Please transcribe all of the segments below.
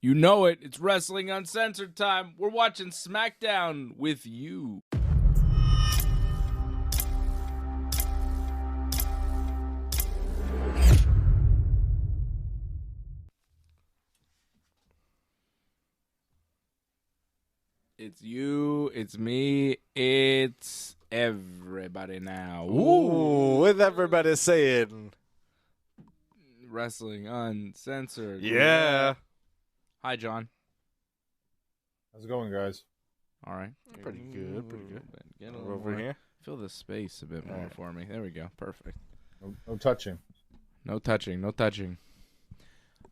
You know it. It's Wrestling Uncensored time. We're watching Smackdown with you. It's you, it's me, it's everybody now. Ooh, with everybody saying Wrestling Uncensored. yeah. Hi, John. How's it going, guys? All right. Pretty good, pretty good. Get a We're little over more. here. Fill the space a bit more for me. There we go. Perfect. No touching. No touching. No touching.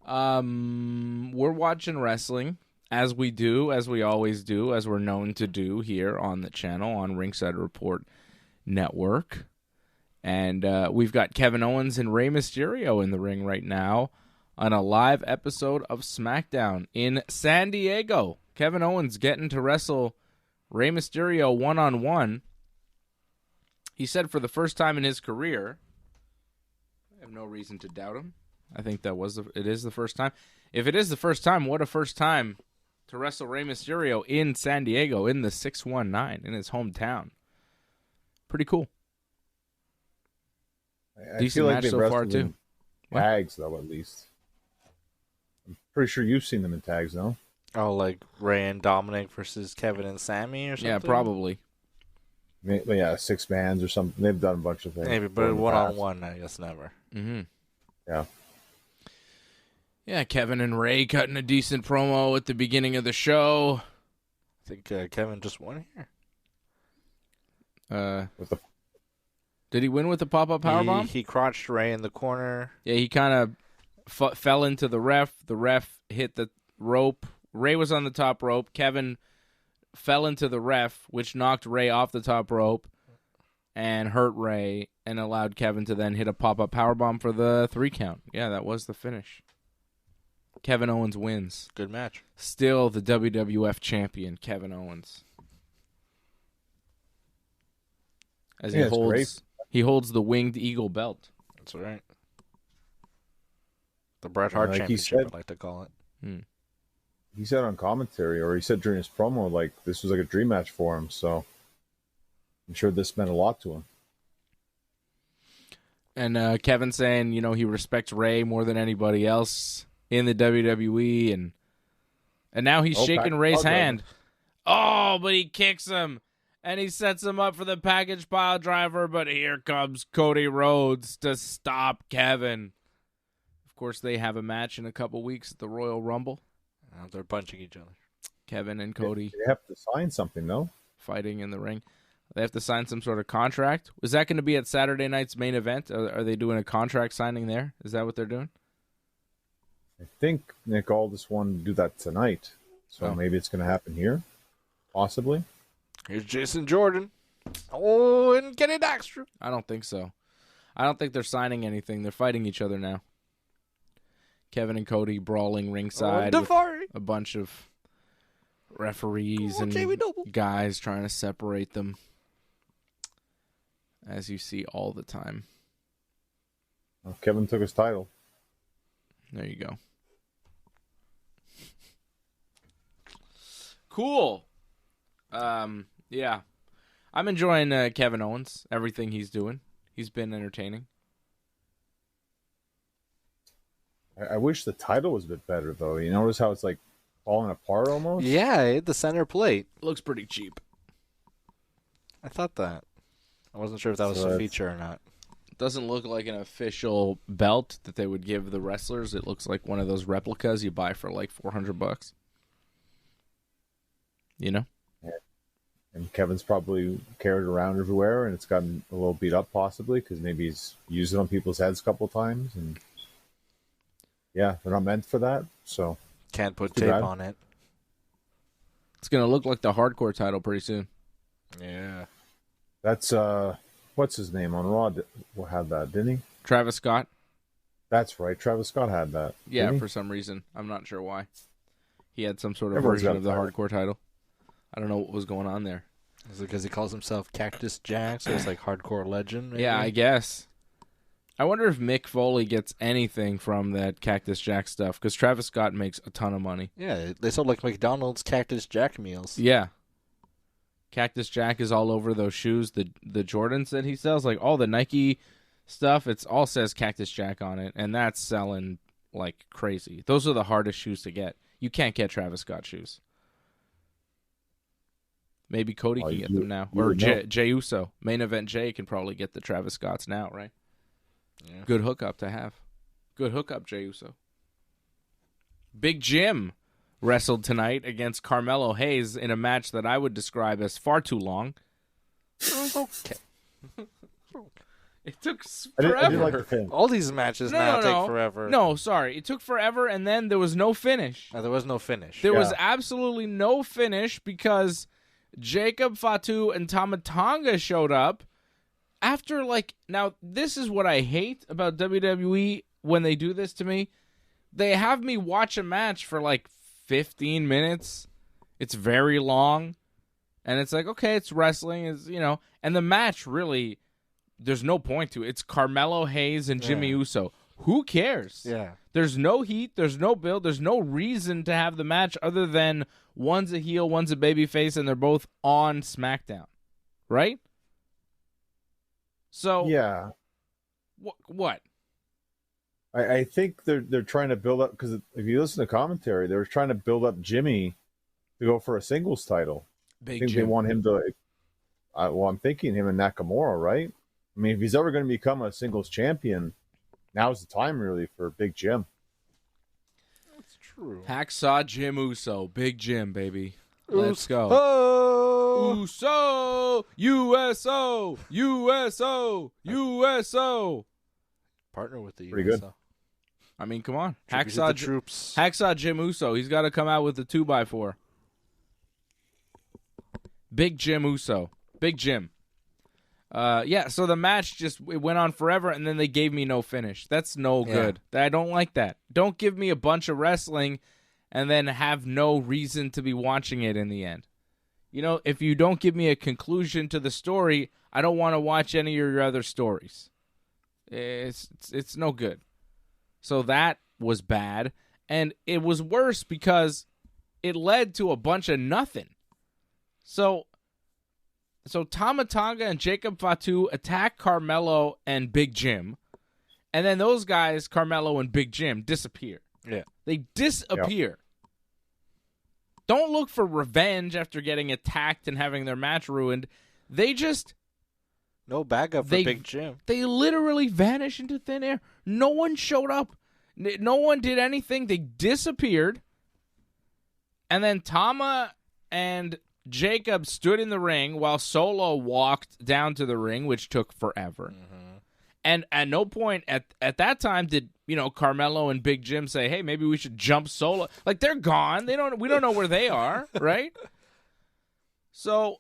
We're watching wrestling as we do, as we always do, as we're known to do here on the channel on Ringside Report Network. And we've got Kevin Owens and Rey Mysterio in the ring right now on a live episode of Smackdown in San Diego. Kevin Owens getting to wrestle Rey Mysterio one-on-one. He said for the first time in his career, I have no reason to doubt him. I think it is the first time. If it is the first time, what a first time to wrestle Rey Mysterio in San Diego in the 619 in his hometown. Pretty cool. I Decent feel like match they've so far, wrestled too. in tags, though, at least. I'm pretty sure you've seen them in tags, no? Oh, like Ray and Dominic versus Kevin and Sammy or something? Yeah, probably. Yeah, 6 bands or something. They've done a bunch of things. Maybe, but one-on-one, I guess never. Mm-hmm. Yeah. Yeah, Kevin and Ray cutting a decent promo at the beginning of the show. I think Kevin just won here. Did he win with the pop-up powerbomb? He crotched Ray in the corner. Yeah, he kind of fell into the ref. The ref hit the rope. Ray was on the top rope. Kevin fell into the ref, which knocked Ray off the top rope and hurt Ray and allowed Kevin to then hit a pop-up powerbomb for the 3 count. Yeah, that was the finish. Kevin Owens wins. Good match. Still the WWF champion, Kevin Owens. As he holds the Winged Eagle belt. That's right. The Bret Hart Like he Championship, said- I'd like to call it. He said on commentary, or he said during his promo, like, this was like a dream match for him, so I'm sure this meant a lot to him. And Kevin saying, he respects Ray more than anybody else in the WWE, and now he's shaking Ray's hand. Oh, but he kicks him, and he sets him up for the package pile driver, but here comes Cody Rhodes to stop Kevin. Of course, they have a match in a couple weeks at the Royal Rumble. They're punching each other. Kevin and Cody They have to sign something, no? fighting in the ring. They have to sign some sort of contract. Was that going to be at Saturday night's main event? Are they doing a contract signing there? Is that what they're doing? I think Nick Aldis wanted to do that tonight, so maybe it's going to happen here, possibly. Here's Jason Jordan. Oh, and Kenny Daxter. I don't think so. I don't think they're signing anything. They're fighting each other now. Kevin and Cody brawling ringside with a bunch of referees and guys trying to separate them, as you see all the time. Well, Kevin took his title. There you go. Cool. Yeah. I'm enjoying Kevin Owens, everything he's doing. He's been entertaining. I wish the title was a bit better, though. You notice how it's like falling apart almost? Yeah, it hit the center plate. Looks pretty cheap. I thought that. I wasn't sure if that was a feature or not. Doesn't look like an official belt that they would give the wrestlers. It looks like one of those replicas you buy for like $400. You know? Yeah. And Kevin's probably carried around everywhere, and it's gotten a little beat up possibly because maybe he's used it on people's heads a couple of times. And yeah, they're not meant for that, so can't put tape on it. It's gonna look like the hardcore title pretty soon. Yeah, that's what's his name on Raw had that, didn't he? Travis Scott. That's right, Travis Scott had that. Yeah, for some reason, I'm not sure why. He had some sort of Everyone's version got of the that. hardcore title. I don't know what was going on there. Is it because he calls himself Cactus Jack, so it's like hardcore legend? Maybe? Yeah, I guess. I wonder if Mick Foley gets anything from that Cactus Jack stuff, because Travis Scott makes a ton of money. Yeah, they sold like McDonald's Cactus Jack meals. Yeah. Cactus Jack is all over those shoes, the Jordans that he sells, like all the Nike stuff, it's all says Cactus Jack on it, and that's selling like crazy. Those are the hardest shoes to get. You can't get Travis Scott shoes. Maybe Cody can get them now. Or Jey Uso. Main Event Jay can probably get the Travis Scotts now, right? Yeah. Good hookup to have. Good hookup, Jey Uso. Big Jim wrestled tonight against Carmelo Hayes in a match that I would describe as far too long. Okay. It took forever. I didn't like the finish. All these matches take forever. No, sorry. It took forever, and then there was no finish. There was no finish. There was absolutely no finish because Jacob Fatu and Tama Tonga showed up after, like, now this is what I hate about WWE when they do this to me. They have me watch a match for like 15 minutes. It's very long. And it's like, okay, it's wrestling, and the match really, there's no point to it. It's Carmelo Hayes and Jimmy Uso. Who cares? Yeah. There's no heat. There's no build. There's no reason to have the match other than one's a heel, one's a babyface, and they're both on SmackDown. Right? So Yeah. What? I think they're trying to build up, because if you listen to commentary, they were trying to build up Jimmy to go for a singles title. I think they want him to. I'm thinking him and Nakamura, right? I mean, if he's ever going to become a singles champion, now's the time really for Big Jim. That's true. Hacksaw Jim Uso, Big Jim, baby. Let's go. Oh! Uso, USO, USO, USO. Partner with the Pretty good. I mean, come on. Troops. Hacksaw Jim Uso. He's got to come out with the 2x4. Big Jim Uso. Big Jim. So the match it went on forever, and then they gave me no finish. That's no good. I don't like that. Don't give me a bunch of wrestling and then have no reason to be watching it in the end. If you don't give me a conclusion to the story, I don't want to watch any of your other stories. It's no good. So that was bad, and it was worse because it led to a bunch of nothing. So Tama Tonga and Jacob Fatu attack Carmelo and Big Jim, and then those guys, Carmelo and Big Jim, disappear. Yeah. They disappear. Don't look for revenge after getting attacked and having their match ruined. They just... No backup for Big Jim. They literally vanish into thin air. No one showed up. No one did anything. They disappeared. And then Tama and Jacob stood in the ring while Solo walked down to the ring, which took forever. Mm-hmm. And at no point at that time did Carmelo and Big Jim say, "Hey, maybe we should jump Solo." Like, they're gone. We don't know where they are, right? So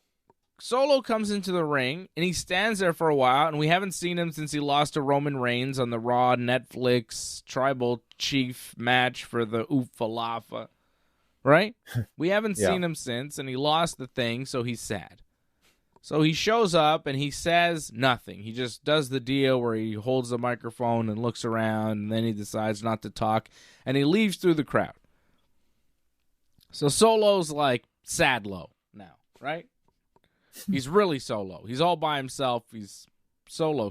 Solo comes into the ring, and he stands there for a while, and we haven't seen him since he lost to Roman Reigns on the Raw Netflix Tribal Chief match for the Oofalafa, right? We haven't seen him since, and he lost the thing, so he's sad. So he shows up, and he says nothing. He just does the deal where he holds the microphone and looks around, and then he decides not to talk, and he leaves through the crowd. So Solo's like sad low now, right? He's really solo. He's all by himself. He's solo.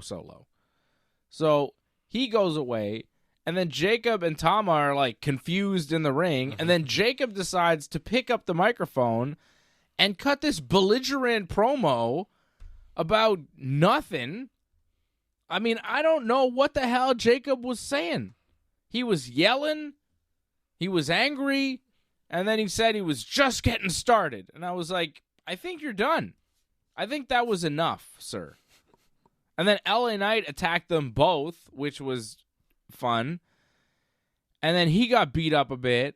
So he goes away, and then Jacob and Tama are like confused in the ring, and then Jacob decides to pick up the microphone and cut this belligerent promo about nothing. I mean, I don't know what the hell Jacob was saying. He was yelling. He was angry. And then he said he was just getting started. And I was like, I think you're done. I think that was enough, sir. And then LA Knight attacked them both, which was fun. And then he got beat up a bit.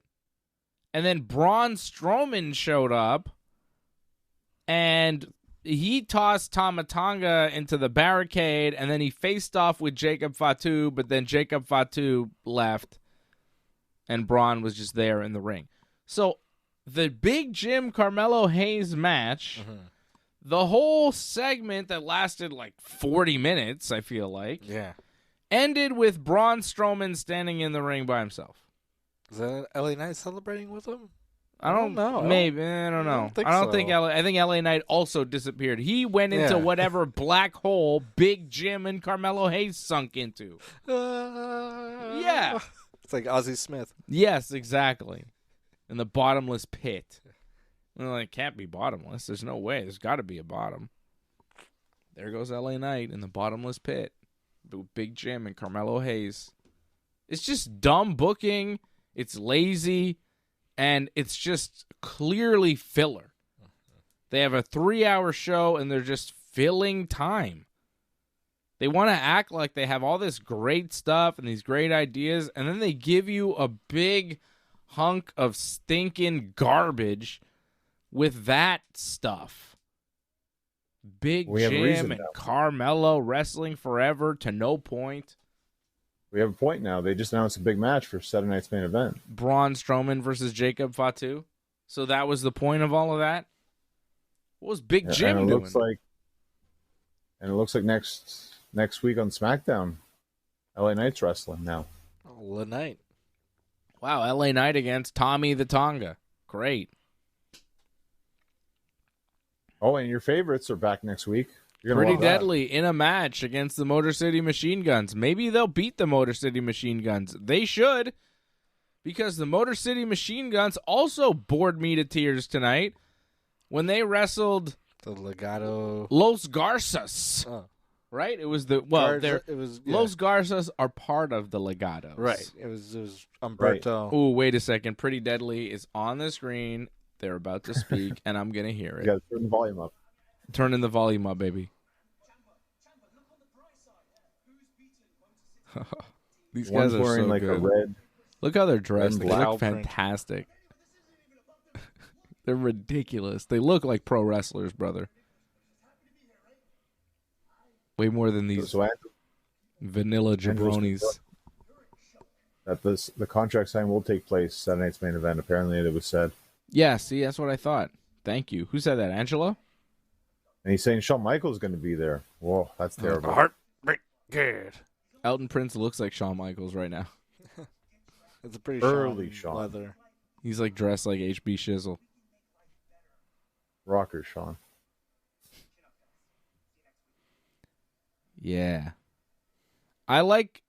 And then Braun Strowman showed up. And he tossed Tama Tonga into the barricade. And then he faced off with Jacob Fatu. But then Jacob Fatu left. And Braun was just there in the ring. So the Big Jim Carmelo Hayes match... The whole segment that lasted like 40 minutes, I feel like. Yeah. ended with Braun Strowman standing in the ring by himself. Is that LA Knight celebrating with him? I don't know. Maybe. I don't know. I don't think so. I think LA Knight also disappeared. He went into whatever black hole Big Jim and Carmelo Hayes sunk into. Yeah. It's like Ozzie Smith. Yes, exactly. In the bottomless pit. Well, it can't be bottomless. There's no way. There's got to be a bottom. There goes LA Knight in the bottomless pit. Big Jim and Carmelo Hayes. It's just dumb booking. It's lazy. And it's just clearly filler. They have a 3-hour show, and they're just filling time. They want to act like they have all this great stuff and these great ideas, and then they give you a big hunk of stinking garbage with that stuff. Big Jim and Carmelo wrestling forever to no point. We have a point now. They just announced a big match for Saturday night's main event. Braun Strowman versus Jacob Fatu. So that was the point of all of that? What was Big Jim doing? It looks like next week on Smackdown, LA Knight's wrestling now. LA Knight. Wow, LA Knight against Tommy the Tonga. Great. Oh, and your favorites are back next week. Pretty Deadly in a match against the Motor City Machine Guns. Maybe they'll beat the Motor City Machine Guns. They should, because the Motor City Machine Guns also bored me to tears tonight when they wrestled the Legado Los Garças. Oh. Right? It was Los Garças are part of the Legado. Right. It was Umberto. Right. Ooh, wait a second. Pretty Deadly is on the screen. They're about to speak, and I'm gonna hear it. You gotta turn the volume up. Turning the volume up, baby. These guys are wearing so like good. A red. Look how they're dressed. They look fantastic. They're ridiculous. They look like pro wrestlers, brother. Way more than these vanilla jabronis. That the contract signing will take place Saturday night's main event. Apparently, it was said. Yeah, see, that's what I thought. Thank you. Who said that? Angelo? And he's saying Shawn Michaels is going to be there. Whoa, that's terrible. Heartbreak good. Elton Prince looks like Shawn Michaels right now. It's a pretty early Shawn leather. He's like dressed like HB Shizzle. Rocker Shawn. Yeah. I like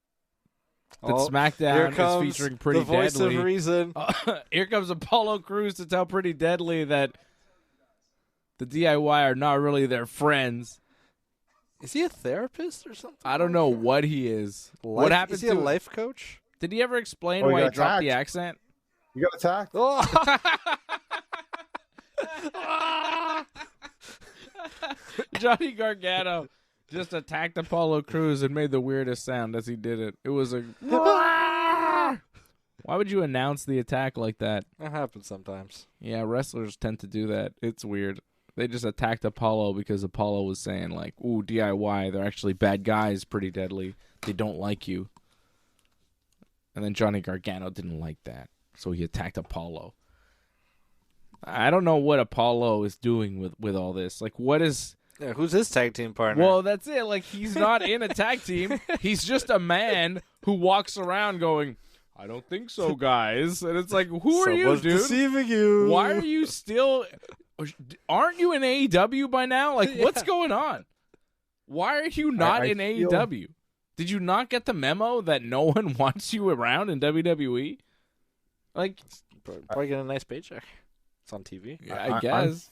that Smackdown is featuring Pretty Deadly. The voice of reason. Here comes Apollo Crews to tell Pretty Deadly that the DIY are not really their friends. Is he a therapist or something? I don't know what he is. What happened is he a life coach? Did he ever explain why he dropped the accent? You got attacked? Johnny Gargano just attacked Apollo Crews and made the weirdest sound as he did it. It was a... Why would you announce the attack like that? That happens sometimes. Yeah, wrestlers tend to do that. It's weird. They just attacked Apollo because Apollo was saying, like, ooh, DIY, they're actually bad guys, Pretty Deadly. They don't like you. And then Johnny Gargano didn't like that, so he attacked Apollo. I don't know what Apollo is doing with all this. Like, what is... Yeah, who's his tag team partner? Well, that's it. Like, he's not in a tag team. He's just a man who walks around going, I don't think so, guys. And it's like, who are you, dude? Deceiving you. Why are you still... Aren't you in AEW by now? Like, what's going on? Why are you not in AEW? Did you not get the memo that no one wants you around in WWE? Like, probably get a nice paycheck. It's on TV. Yeah, I guess.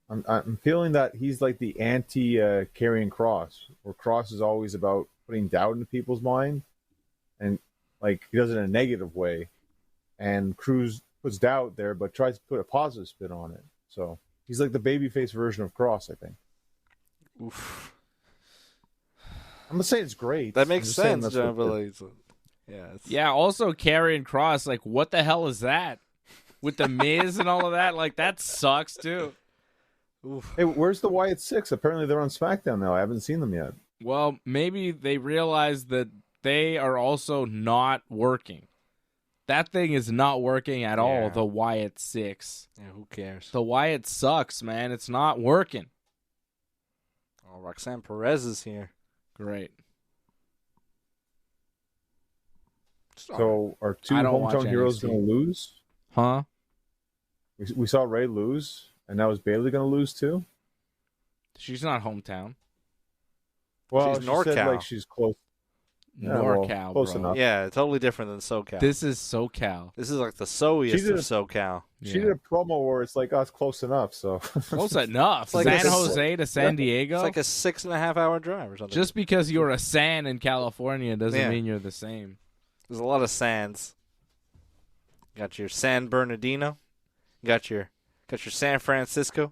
I'm feeling that he's like the anti-Karrion Kross, where Kross is always about putting doubt into people's mind, and like he does it in a negative way, and Cruz puts doubt there, but tries to put a positive spin on it. So he's like the babyface version of Kross, I think. Oof. I'm not saying it's great. That makes sense, John. Yeah. Also, Karrion Kross, like, what the hell is that? With the Miz and all of that, like, that sucks too. Oof. Hey, where's the Wyatt Six? Apparently they're on SmackDown now. I haven't seen them yet. Well, maybe they realize that they are also not working. That thing is not working at all, the Wyatt Six. Yeah, who cares? The Wyatt sucks, man. It's not working. Oh, Roxanne Perez is here. Great. So are two I don't watch hometown heroes NXT. going to lose? Huh? We saw Ray lose, and now is Bayley going to lose too? She's not hometown. Well, She's she said NorCal. like she's close. Yeah, well, NorCal, close bro. enough. Yeah, totally different than SoCal. This is SoCal. This is like the so-iest of SoCal. She did a promo where it's like, oh, it's close enough. So Close enough. like San a- Jose to San Diego. It's like a 6.5 hour drive or something. Just because you're a San in California doesn't Yeah. mean you're the same. There's a lot of sands. Got your San Bernardino. Got your San Francisco.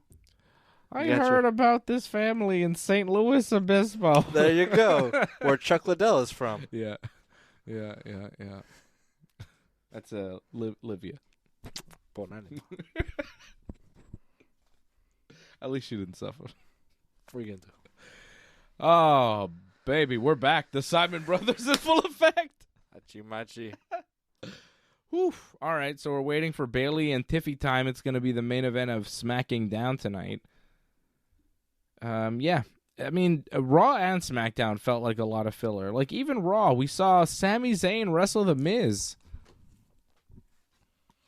I You got heard about this family in St. Louis Obispo. There you go. Where Chuck Liddell is from. Yeah. That's Livia. At least she didn't suffer. What are you going to do? Oh, baby, we're back. The Simon Brothers in full effect. Machi. Whew. All right, so we're waiting for Bayley and Tiffy time. It's going to be the main event of Smacking Down tonight. Yeah. I mean, Raw and SmackDown felt like a lot of filler. Like, even Raw, we saw Sami Zayn wrestle The Miz.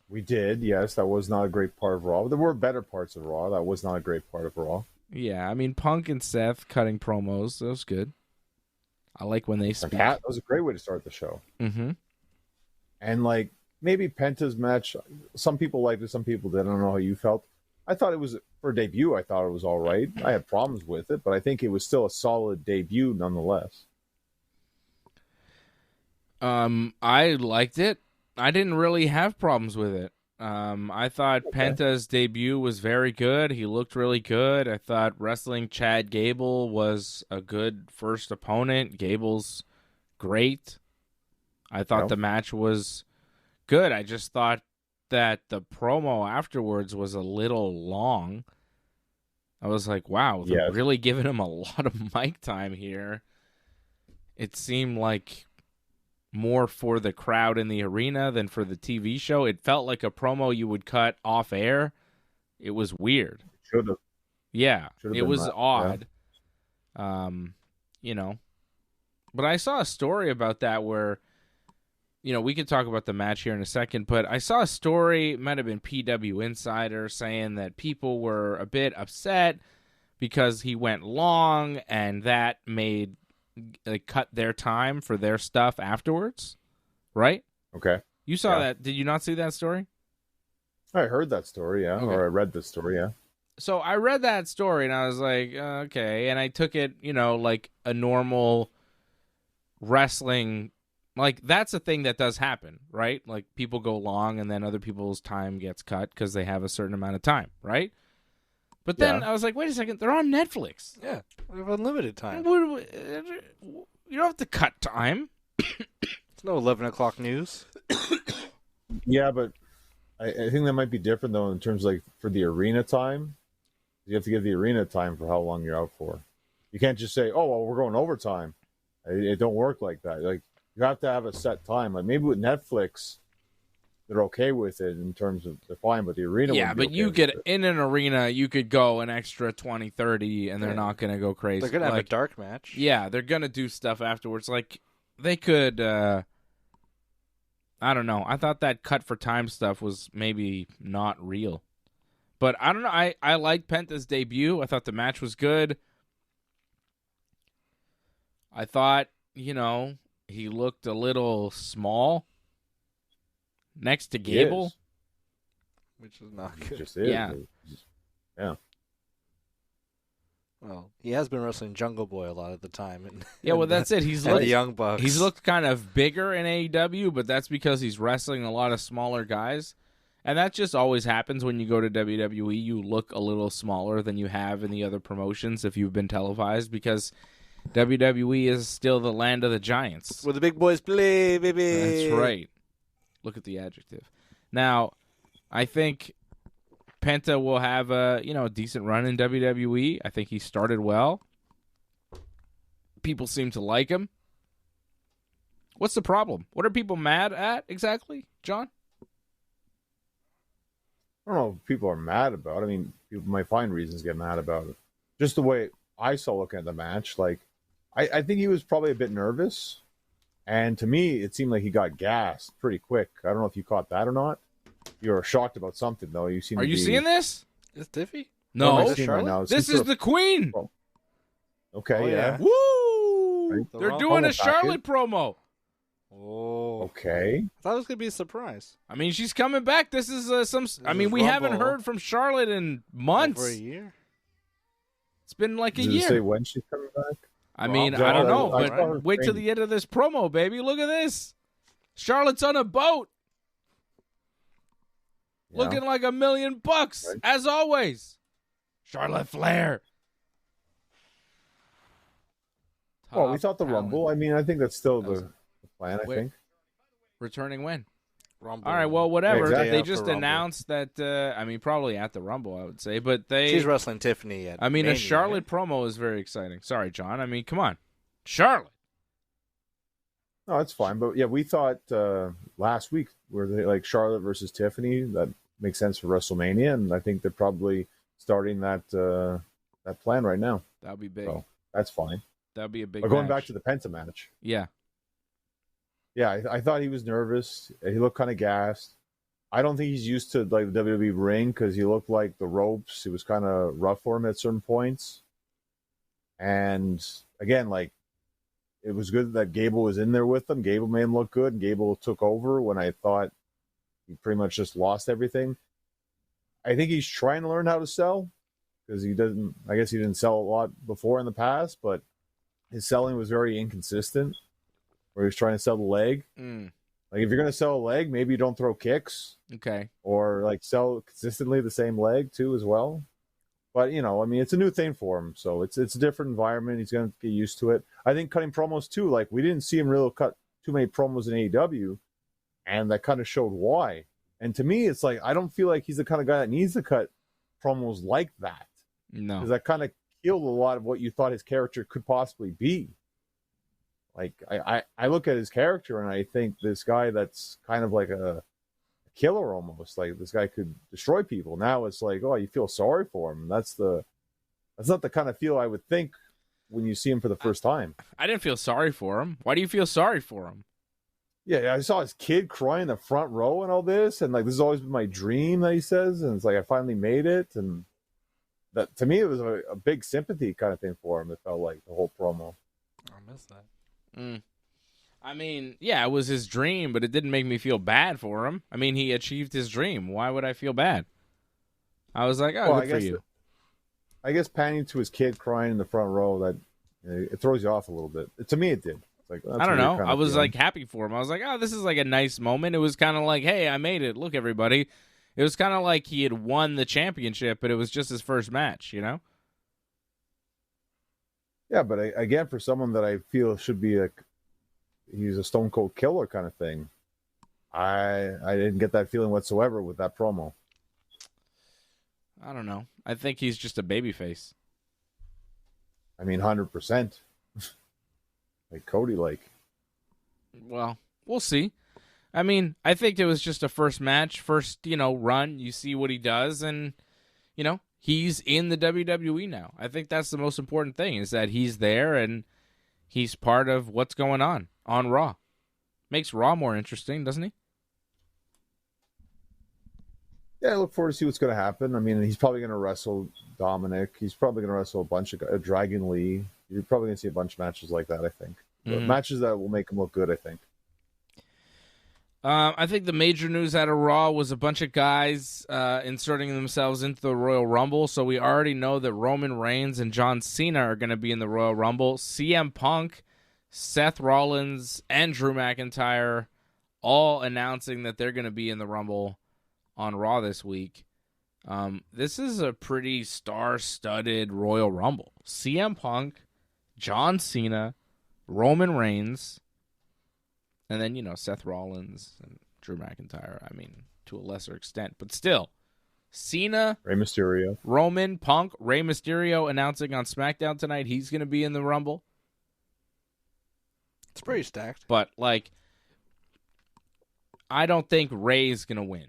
we did. Yes, that was not a great part of Raw. There were better parts of Raw. That was not a great part of Raw. Yeah, I mean, Punk and Seth cutting promos. That was good. I like when they speak. That was a great way to start the show. Mm-hmm. And like maybe Penta's match, some people liked it, some people didn't. I don't know how you felt. I thought it was for a debut. I thought it was all right. I had problems with it, but I think it was still a solid debut nonetheless. I liked it. I didn't really have problems with it. I thought Penta's debut was very good. He looked really good. I thought wrestling Chad Gable was a good first opponent. Gable's great. I thought the match was good. I just thought that the promo afterwards was a little long. I was like, wow, they're really giving him a lot of mic time here. It seemed like more for the crowd in the arena than for the TV show. It felt like a promo you would cut off air. It was weird. Should have. Yeah, Should've it been was that, odd. But I saw a story about that where, we could talk about the match here in a second, but I saw a story, it might have been PW Insider, saying that people were a bit upset because he went long and that made cut their time for their stuff afterwards, right? Okay. You saw that. Did you not see that story? I heard that story, yeah. Okay. Or I read the story, yeah. So I read that story and I was like, okay. And I took it, like a normal wrestling, like that's a thing that does happen, right? Like people go long and then other people's time gets cut because they have a certain amount of time, right? But then I was like, wait a second, they're on Netflix. Yeah, we have unlimited time. You don't have to cut time. It's no 11 o'clock news. Yeah, but I think that might be different, though, in terms of, like, for the arena time. You have to give the arena time for how long you're out for. You can't just say, oh, well, we're going overtime. It don't work like that. Like, you have to have a set time. Like, maybe with Netflix, they're okay with it in terms of they're fine, but the arena yeah, but you could in an arena you could go an extra 20, 30 and they're not going to go crazy. They're going to have a dark match. Yeah, they're going to do stuff afterwards. Like they could I don't know. I thought that cut for time stuff was maybe not real. But I don't know. I liked Penta's debut. I thought the match was good. I thought, he looked a little small next to Gable, which is not good. Just is. Yeah. Yeah. Well, he has been wrestling Jungle Boy a lot of the time. And, yeah, well, that's it. He's and looked the Young Bucks. He's looked kind of bigger in AEW, but that's because he's wrestling a lot of smaller guys. And that just always happens when you go to WWE. You look a little smaller than you have in the other promotions if you've been televised, because WWE is still the land of the giants. Where the big boys play, baby. That's right. Look at the adjective. Now, I think Penta will have a decent run in WWE. I think he started well. People seem to like him. What's the problem? What are people mad at exactly, John? I don't know if people are mad about it. I mean, people might find reasons to get mad about it. Just the way I saw looking at the match, like, I think he was probably a bit nervous. And to me, it seemed like he got gassed pretty quick. I don't know if you caught that or not. You were shocked about something, though. You seem Are to you be... seeing this? Is Tiffy? What am I No. seeing right now? This is the Queen. Oh. Okay, Oh, yeah. yeah. Woo! Right. The They're Rumble doing a package. Charlotte promo. Oh. Okay. I thought it was going to be a surprise. I mean, she's coming back. This is I mean, is we haven't Rumble. heard from Charlotte in months. Over a year? It's been like a Does it say year. when she's coming back? I mean, Well, I don't I know, saw her but wait till training. the end of this promo, baby. Look at this. Charlotte's on a boat, Yeah. looking like $1 million, Right. as always. Charlotte Flair. Well, we Top thought the talent. Rumble. I mean, I think that's still That was- the plan, I Wait. think. Returning when? Rumble. All right, well, whatever. Exactly. They After just Rumble. announced that. I mean, probably at the Rumble, I would say. But they. She's wrestling Tiffany at I mean, a Mania, Charlotte promo is very exciting. Sorry, John. I mean, come on, Charlotte. No, that's fine. But yeah, we thought last week were they like Charlotte versus Tiffany. That makes sense for WrestleMania, and I think they're probably starting that plan right now. That would be big. So that's fine. That would be a big. But going match. back to the Penta match, Yeah. yeah, I thought he was nervous. He looked kind of gassed. I don't think he's used to like the WWE ring because he looked like the ropes. It was kind of rough for him at certain points. And again, like it was good that Gable was in there with them. Gable made him look good. And Gable took over when I thought he pretty much just lost everything. I think he's trying to learn how to sell because he doesn't. I guess he didn't sell a lot before in the past, but his selling was very inconsistent. Where he was trying to sell the leg. Mm, Like if you're gonna sell a leg, maybe you don't throw kicks okay. or like sell consistently the same leg too as well. But you know, I mean, it's a new thing for him, so it's a different environment. He's gonna get used to it. I think cutting promos too. Like we didn't see him really cut too many promos in AEW, and that kind of showed why. And to me, it's like I don't feel like he's the kind of guy that needs to cut promos like that No. because that kind of killed a lot of what you thought his character could possibly be. Like I look at his character and I think this guy that's kind of like a killer almost. Like this guy could destroy people. Now it's like, oh, you feel sorry for him. That's not the kind of feel I would think when you see him for the first time. I didn't feel sorry for him. Why do you feel sorry for him? Yeah, I saw his kid crying in the front row and all this, and like this has always been my dream that he says, and it's like I finally made it, and that to me it was a big sympathy kind of thing for him. It felt like the whole promo. I missed that. I mean, yeah, it was his dream, but it didn't make me feel bad for him. I mean, he achieved his dream. Why would I feel bad? I was like, oh, Well, good for you. I guess panning to his kid crying in the front row, that it throws you off a little bit. To me, it did. It's like, that's I don't a weird know. kind I of was feeling. like happy for him. I was like, oh, this is like a nice moment. It was kind of like, hey, I made it. Look, everybody. It was kind of like he had won the championship, but it was just his first match, you know? Yeah, but again, for someone that I feel should be he's a stone cold killer kind of thing, I didn't get that feeling whatsoever with that promo. I don't know. I think he's just a babyface. I mean, 100%. Like Cody, like. Well, we'll see. I mean, I think it was just a first match, first, run. You see what he does, and, he's in the WWE now. I think that's the most important thing, is that he's there and he's part of what's going on Raw. Makes Raw more interesting, doesn't he? Yeah, I look forward to see what's going to happen. I mean, he's probably going to wrestle Dominic. He's probably going to wrestle a bunch of Dragon Lee. You're probably going to see a bunch of matches like that, I think. But matches that will make him look good, I think. I think the major news out of Raw was a bunch of guys inserting themselves into the Royal Rumble. So we already know that Roman Reigns and John Cena are going to be in the Royal Rumble. CM Punk, Seth Rollins, and Drew McIntyre all announcing that they're going to be in the Rumble on Raw this week. This is a pretty star-studded Royal Rumble. CM Punk, John Cena, Roman Reigns, and then, Seth Rollins and Drew McIntyre. I mean, to a lesser extent. But still, Cena, Rey Mysterio, Roman, Punk, Rey Mysterio announcing on Smackdown tonight he's going to be in the Rumble. It's pretty stacked. But, I don't think Rey's going to win.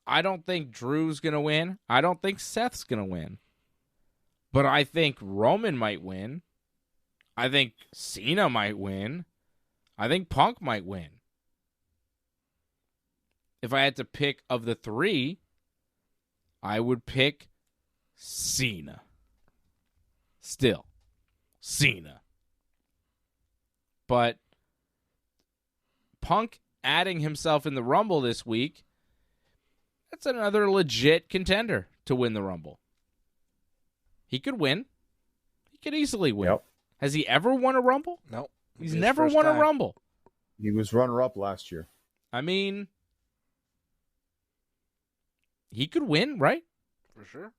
I don't think Drew's going to win. I don't think Seth's going to win. But I think Roman might win. I think Cena might win. I think Punk might win. If I had to pick of the three, I would pick Cena. Still, Cena. But Punk adding himself in the Rumble this week, that's another legit contender to win the Rumble. He could win. He could easily win. Yep. Has he ever won a Rumble? Nope. He's never won a Rumble. He was runner-up last year. I mean, he could win, right? For sure.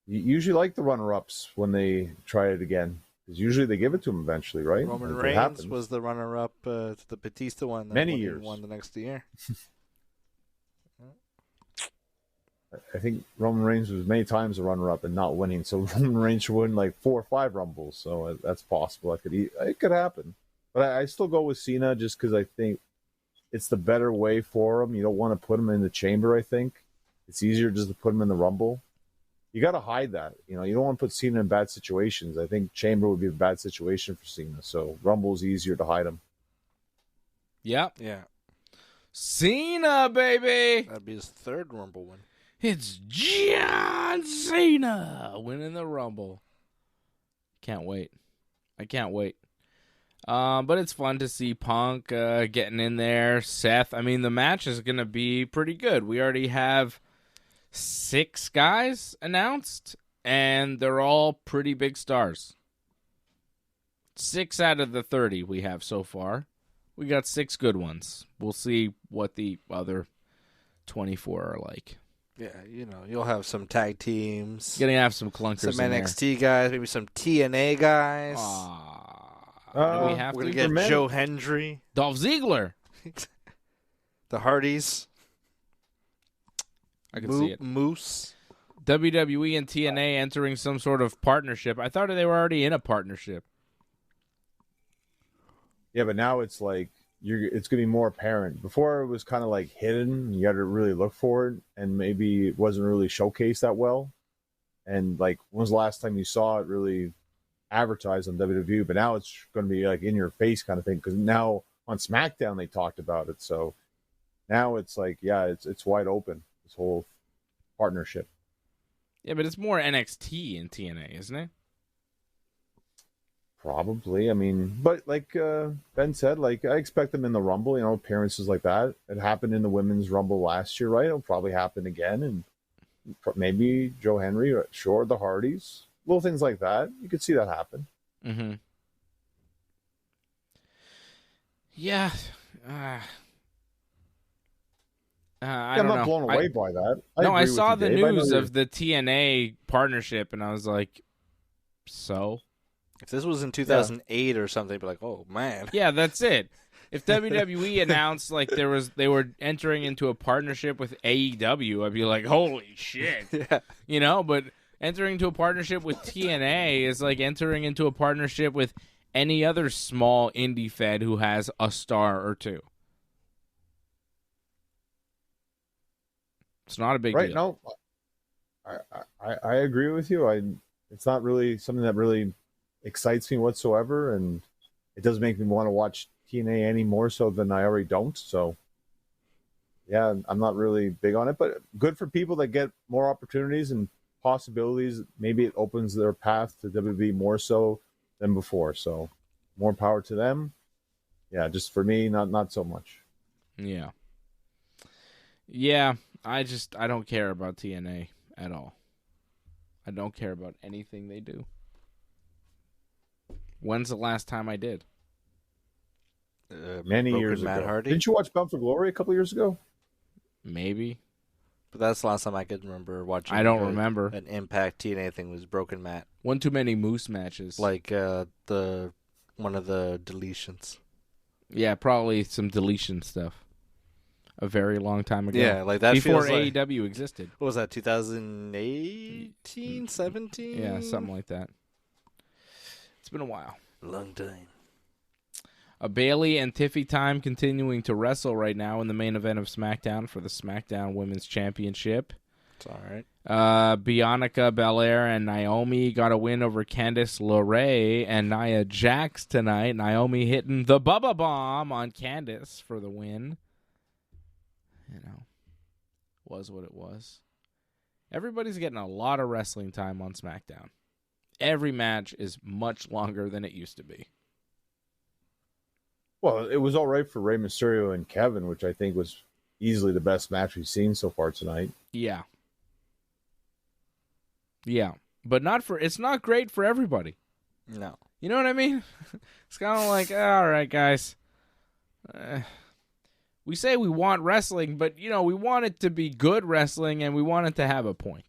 You usually like the runner-ups when they try it again. Because usually they give it to him eventually, right? Roman Like, Reigns was the runner-up to the Batista one. Many years. He won the next year. I think Roman Reigns was many times a runner-up and not winning. So Roman Reigns should win like 4 or 5 Rumbles. So that's possible. It could happen. But I still go with Cena just because I think it's the better way for him. You don't want to put him in the chamber, I think. It's easier just to put him in the Rumble. You got to hide that. You don't want to put Cena in bad situations. I think chamber would be a bad situation for Cena. So Rumble is easier to hide him. Yep. Yeah. Cena, baby. That'd be his 3rd Rumble win. It's John Cena winning the Rumble. Can't wait. I can't wait. But it's fun to see Punk getting in there. Seth, I mean, the match is going to be pretty good. We already have 6 guys announced, and they're all pretty big stars. 6 out of the 30 we have so far. We got 6 good ones. We'll see what the other 24 are like. Yeah, you'll have some tag teams. Gonna have some clunkers some in NXT guys, maybe some TNA guys. We have We're to going to get Joe Hendry. Dolph Ziggler. The Hardys. I can see it. Moose. WWE and TNA entering some sort of partnership. I thought they were already in a partnership. Yeah, but now it's like it's going to be more apparent. Before it was kind of like hidden. You got to really look for it, and maybe it wasn't really showcased that well. And like, when was the last time you saw it really advertised on WWE? But now it's going to be like in your face kind of thing, because now on SmackDown they talked about it. So now it's like, yeah, it's wide open, this whole partnership. Yeah, but it's more NXT and TNA, isn't it? Probably. I mean, but like Ben said, like, I expect them in the Rumble, appearances like that. It happened in the Women's Rumble last year, right? It'll probably happen again. And maybe Joe Henry, or sure, the Hardys, little things like that. You could see that happen. Mm-hmm. Yeah. I'm not blown away by that. I saw the news of the TNA partnership, and I was like, so? If this was in 2008 or something, I'd be like, oh, man. Yeah, that's it. If WWE announced like they were entering into a partnership with AEW, I'd be like, holy shit. Yeah. But entering into a partnership with TNA is like entering into a partnership with any other small indie fed who has a star or two. It's not a big deal. No, I agree with you. It's not really something that really excites me whatsoever, and it doesn't make me want to watch TNA any more so than I already don't. So, yeah, I'm not really big on it, but good for people that get more opportunities and possibilities. Maybe it opens their path to WWE more so than before. So, more power to them. Yeah, just for me, not so much. Yeah. Yeah, I don't care about TNA at all. I don't care about anything they do. When's the last time I did? Many years Matt ago. Hardy? Didn't you watch Bound for Glory a couple years ago? Maybe. But that's the last time I could remember watching. I don't remember. An Impact TNA thing was Broken Matt. One too many Moose matches. Like one of the deletions. Yeah, probably some deletion stuff. A very long time ago. Yeah, like that before feels like, AEW existed. What was that, 2018, 17? Yeah, something like that. It's been a while. Long time. A Bayley and Tiffany time continuing to wrestle right now in the main event of SmackDown for the SmackDown Women's Championship. It's all right. Bianca Belair and Naomi got a win over Candice LeRae and Nia Jax tonight. Naomi hitting the Bubba Bomb on Candice for the win. You know, was what it was. Everybody's getting a lot of wrestling time on SmackDown. Every match is much longer than it used to be. Well, it was all right for Rey Mysterio and Kevin, which I think was easily the best match we've seen so far tonight. Yeah. Yeah. But it's not great for everybody. No. You know what I mean? It's kind of like, all right, guys. We say we want wrestling, but, you know, we want it to be good wrestling and we want it to have a point.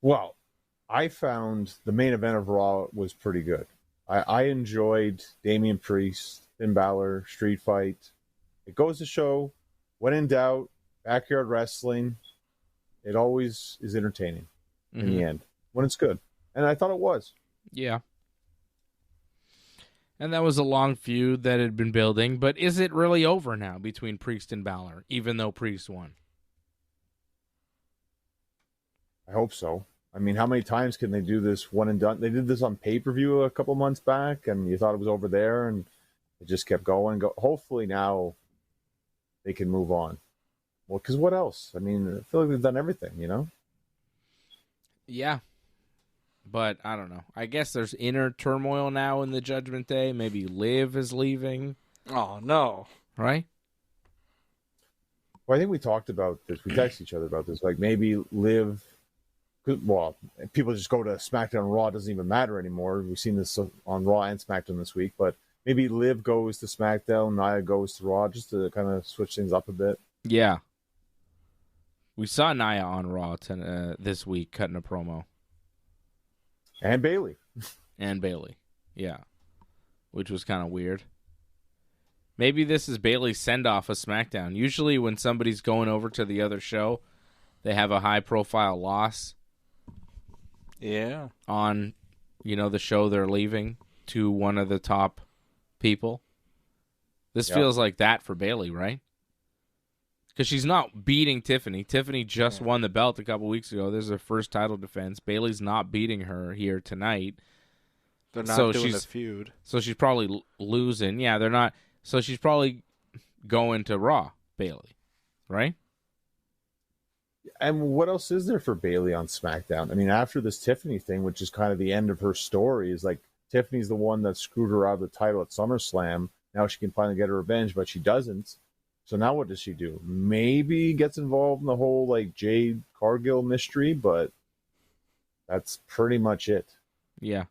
Well, I found the main event of Raw was pretty good. I enjoyed Damian Priest, Finn Balor, street fight. It goes to show, when in doubt, backyard wrestling, it always is entertaining in the end, when it's good. And I thought it was. Yeah. And that was a long feud that had been building, but is it really over now between Priest and Balor, even though Priest won? I hope so. I mean, how many times can they do this one and done? They did this on pay-per-view a couple months back, and you thought it was over there, and it just kept going. Hopefully now they can move on. Well, because what else? I mean, I feel like they've done everything, you know? Yeah. But, I don't know. I guess there's inner turmoil now in the Judgment Day. Maybe Liv is leaving. Oh, no. Right? Well, I think we talked about this. We texted each other about this. Like, maybe Liv... Well, people just go to SmackDown and Raw. It doesn't even matter anymore. We've seen this on Raw and SmackDown this week. But maybe Liv goes to SmackDown, Nia goes to Raw, just to kind of switch things up a bit. Yeah. We saw Nia on Raw this week cutting a promo. And Bayley. And Bayley. Yeah. Which was kind of weird. Maybe this is Bayley's send-off of SmackDown. Usually when somebody's going over to the other show, they have a high-profile loss. Yeah. On, you know, the show they're leaving to one of the top people. This feels like that for Bayley, right? Because she's not beating Tiffany. Tiffany just won the belt a couple weeks ago. This is her first title defense. Bayley's not beating her here tonight. They're not doing a feud. So she's probably losing. Yeah, they're not. So she's probably going to Raw, Bayley, right? And what else is there for Bayley on SmackDown? I mean, after this Tiffany thing, which is kind of the end of her story, is like Tiffany's the one that screwed her out of the title at SummerSlam. Now she can finally get her revenge, but she doesn't. So now what does she do? Maybe gets involved in the whole like Jade Cargill mystery, but that's pretty much it. Yeah.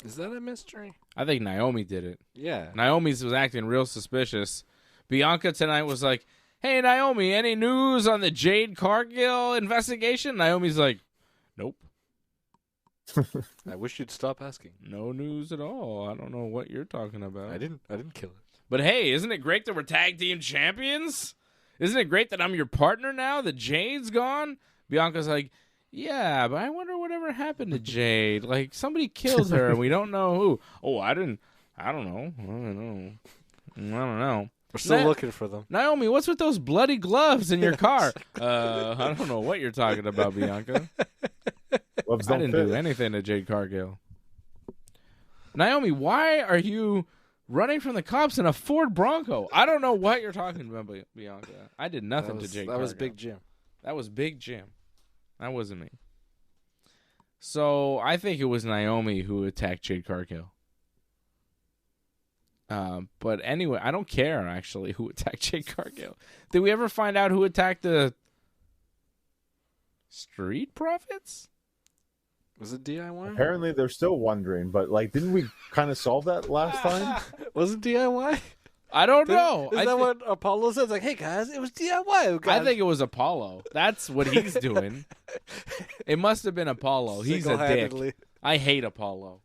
Is that a mystery? I think Naomi did it. Yeah. Naomi's was acting real suspicious. Bianca tonight was like, "Hey, Naomi, any news on the Jade Cargill investigation?" Naomi's like, "Nope." I wish you'd stop asking. No news at all. I don't know what you're talking about. I didn't kill it. But hey, isn't it great that we're tag team champions? Isn't it great that I'm your partner now? The Jade's gone? Bianca's like, "Yeah, but I wonder whatever happened to Jade. Like, somebody killed her and we don't know who." "Oh, I don't know. We're still looking for them. "Naomi, what's with those bloody gloves in your car?" I don't know what you're talking about, Bianca. I didn't do anything to Jade Cargill. "Naomi, why are you running from the cops in a Ford Bronco?" I don't know what you're talking about, Bianca. I did nothing to Jade Cargill. That was Big Jim. That was Big Jim. That wasn't me. So I think it was Naomi who attacked Jade Cargill. But anyway, I don't care, actually, who attacked Jade Cargill. Did we ever find out who attacked the Street Profits? Was it DIY? Apparently, they're still wondering, but like, didn't we kind of solve that last time? Was it DIY? I don't know. Is that what Apollo says? Like, "Hey, guys, it was DIY. I think it was Apollo. That's what he's doing. It must have been Apollo. He's a dick. I hate Apollo.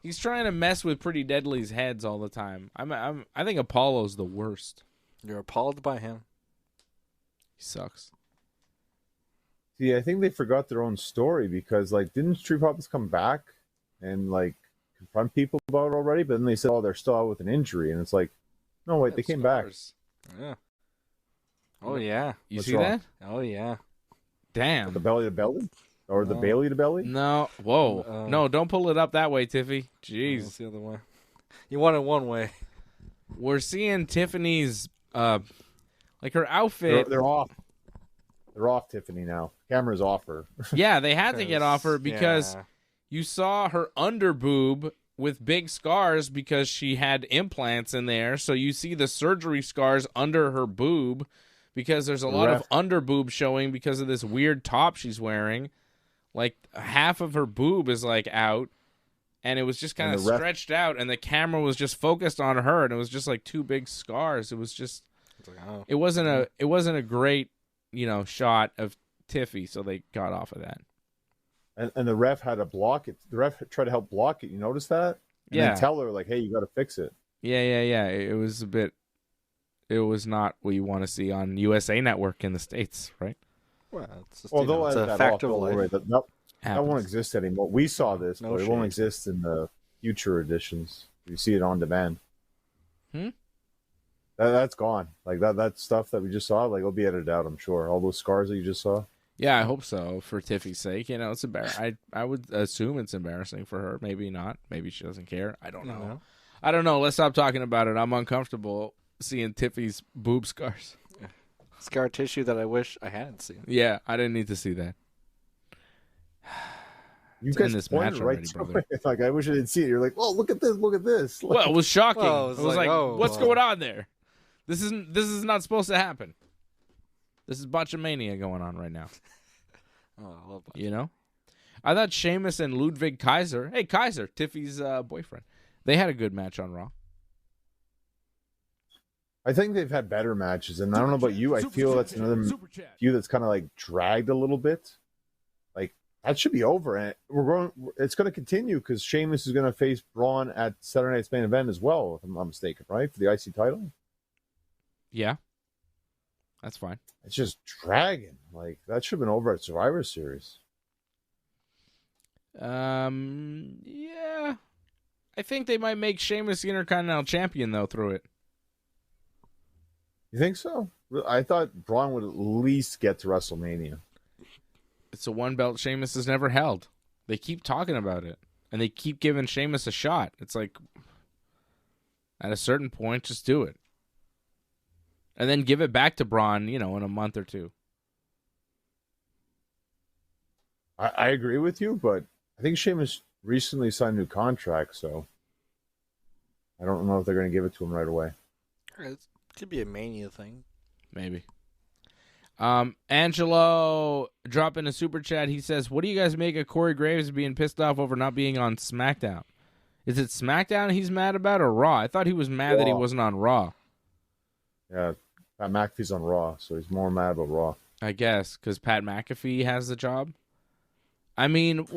He's trying to mess with Pretty Deadly's heads all the time. I think Apollo's the worst. You're appalled by him. He sucks. See, I think they forgot their own story because, like, didn't Street Profits come back and, like, confront people about it already? But then they said, "Oh, they're still out with an injury." And it's like, no, wait, they came back. Yeah. Oh, yeah. You What's see wrong? that? Oh, yeah. Damn. The belly to belly? Or the Bailey to belly? No. Whoa. No, don't pull it up that way, Tiffy. Jeez. That's the other way. You want it one way. We're seeing Tiffany's, like her outfit. They're off. They're off Tiffany now. Camera's off her. Yeah, they had to get off her because yeah. you saw her under boob with big scars because she had implants in there. So you see the surgery scars under her boob because there's a lot of under boob showing because of this weird top she's wearing. Like half of her boob is like out, and it was just kind of stretched out, and the camera was just focused on her, and it was just like two big scars. It was just, it wasn't a great, shot of Tiffy, so they got off of that. And the ref had to block it. The ref tried to help block it. You notice that? And then tell her, like, hey, you got to fix it. Yeah. It was not what you want to see on USA Network in the States, right? Well, it's just, it's a fact of life. That won't exist anymore. We saw this, but it won't exist in the future editions. You see it on demand. That's gone. Like that stuff that we just saw, like it'll be edited out, I'm sure. All those scars that you just saw. Yeah, I hope so. For Tiffy's sake, it's embarrassing. I would assume it's embarrassing for her. Maybe not. Maybe she doesn't care. I don't know. I don't know. Let's stop talking about it. I'm uncomfortable seeing Tiffy's boob scars. Scar tissue that I wish I hadn't seen. Yeah, I didn't need to see that. You guys this match already, brother. Like I wish I didn't see it. You're like, oh, look at this, look at this. Like, well, it was shocking. It was like what's going on there? This is not supposed to happen. This is botchamania going on right now. I love I thought Sheamus and Ludwig Kaiser. Hey, Kaiser, Tiffy's boyfriend. They had a good match on Raw. I think they've had better matches, and I don't know about you. I feel that's another few that's kind of like dragged a little bit. Like that should be over, and it's going to continue because Sheamus is going to face Braun at Saturday Night's Main Event as well, if I'm not mistaken, right, for the IC title. Yeah, that's fine. It's just dragging. Like that should have been over at Survivor Series. Yeah. I think they might make Sheamus the Intercontinental Champion though through it. You think so? I thought Braun would at least get to WrestleMania. It's a one belt Sheamus has never held. They keep talking about it, and they keep giving Sheamus a shot. It's like, at a certain point, just do it. And then give it back to Braun, in a month or two. I agree with you, but I think Sheamus recently signed a new contract, so I don't know if they're going to give it to him right away. It could be a Mania thing. Maybe. Angelo dropping a super chat. He says, what do you guys make of Corey Graves being pissed off over not being on SmackDown? Is it SmackDown he's mad about or Raw? I thought he was mad that he wasn't on Raw. Yeah, Pat McAfee's on Raw, so he's more mad about Raw. I guess, because Pat McAfee has the job. I mean,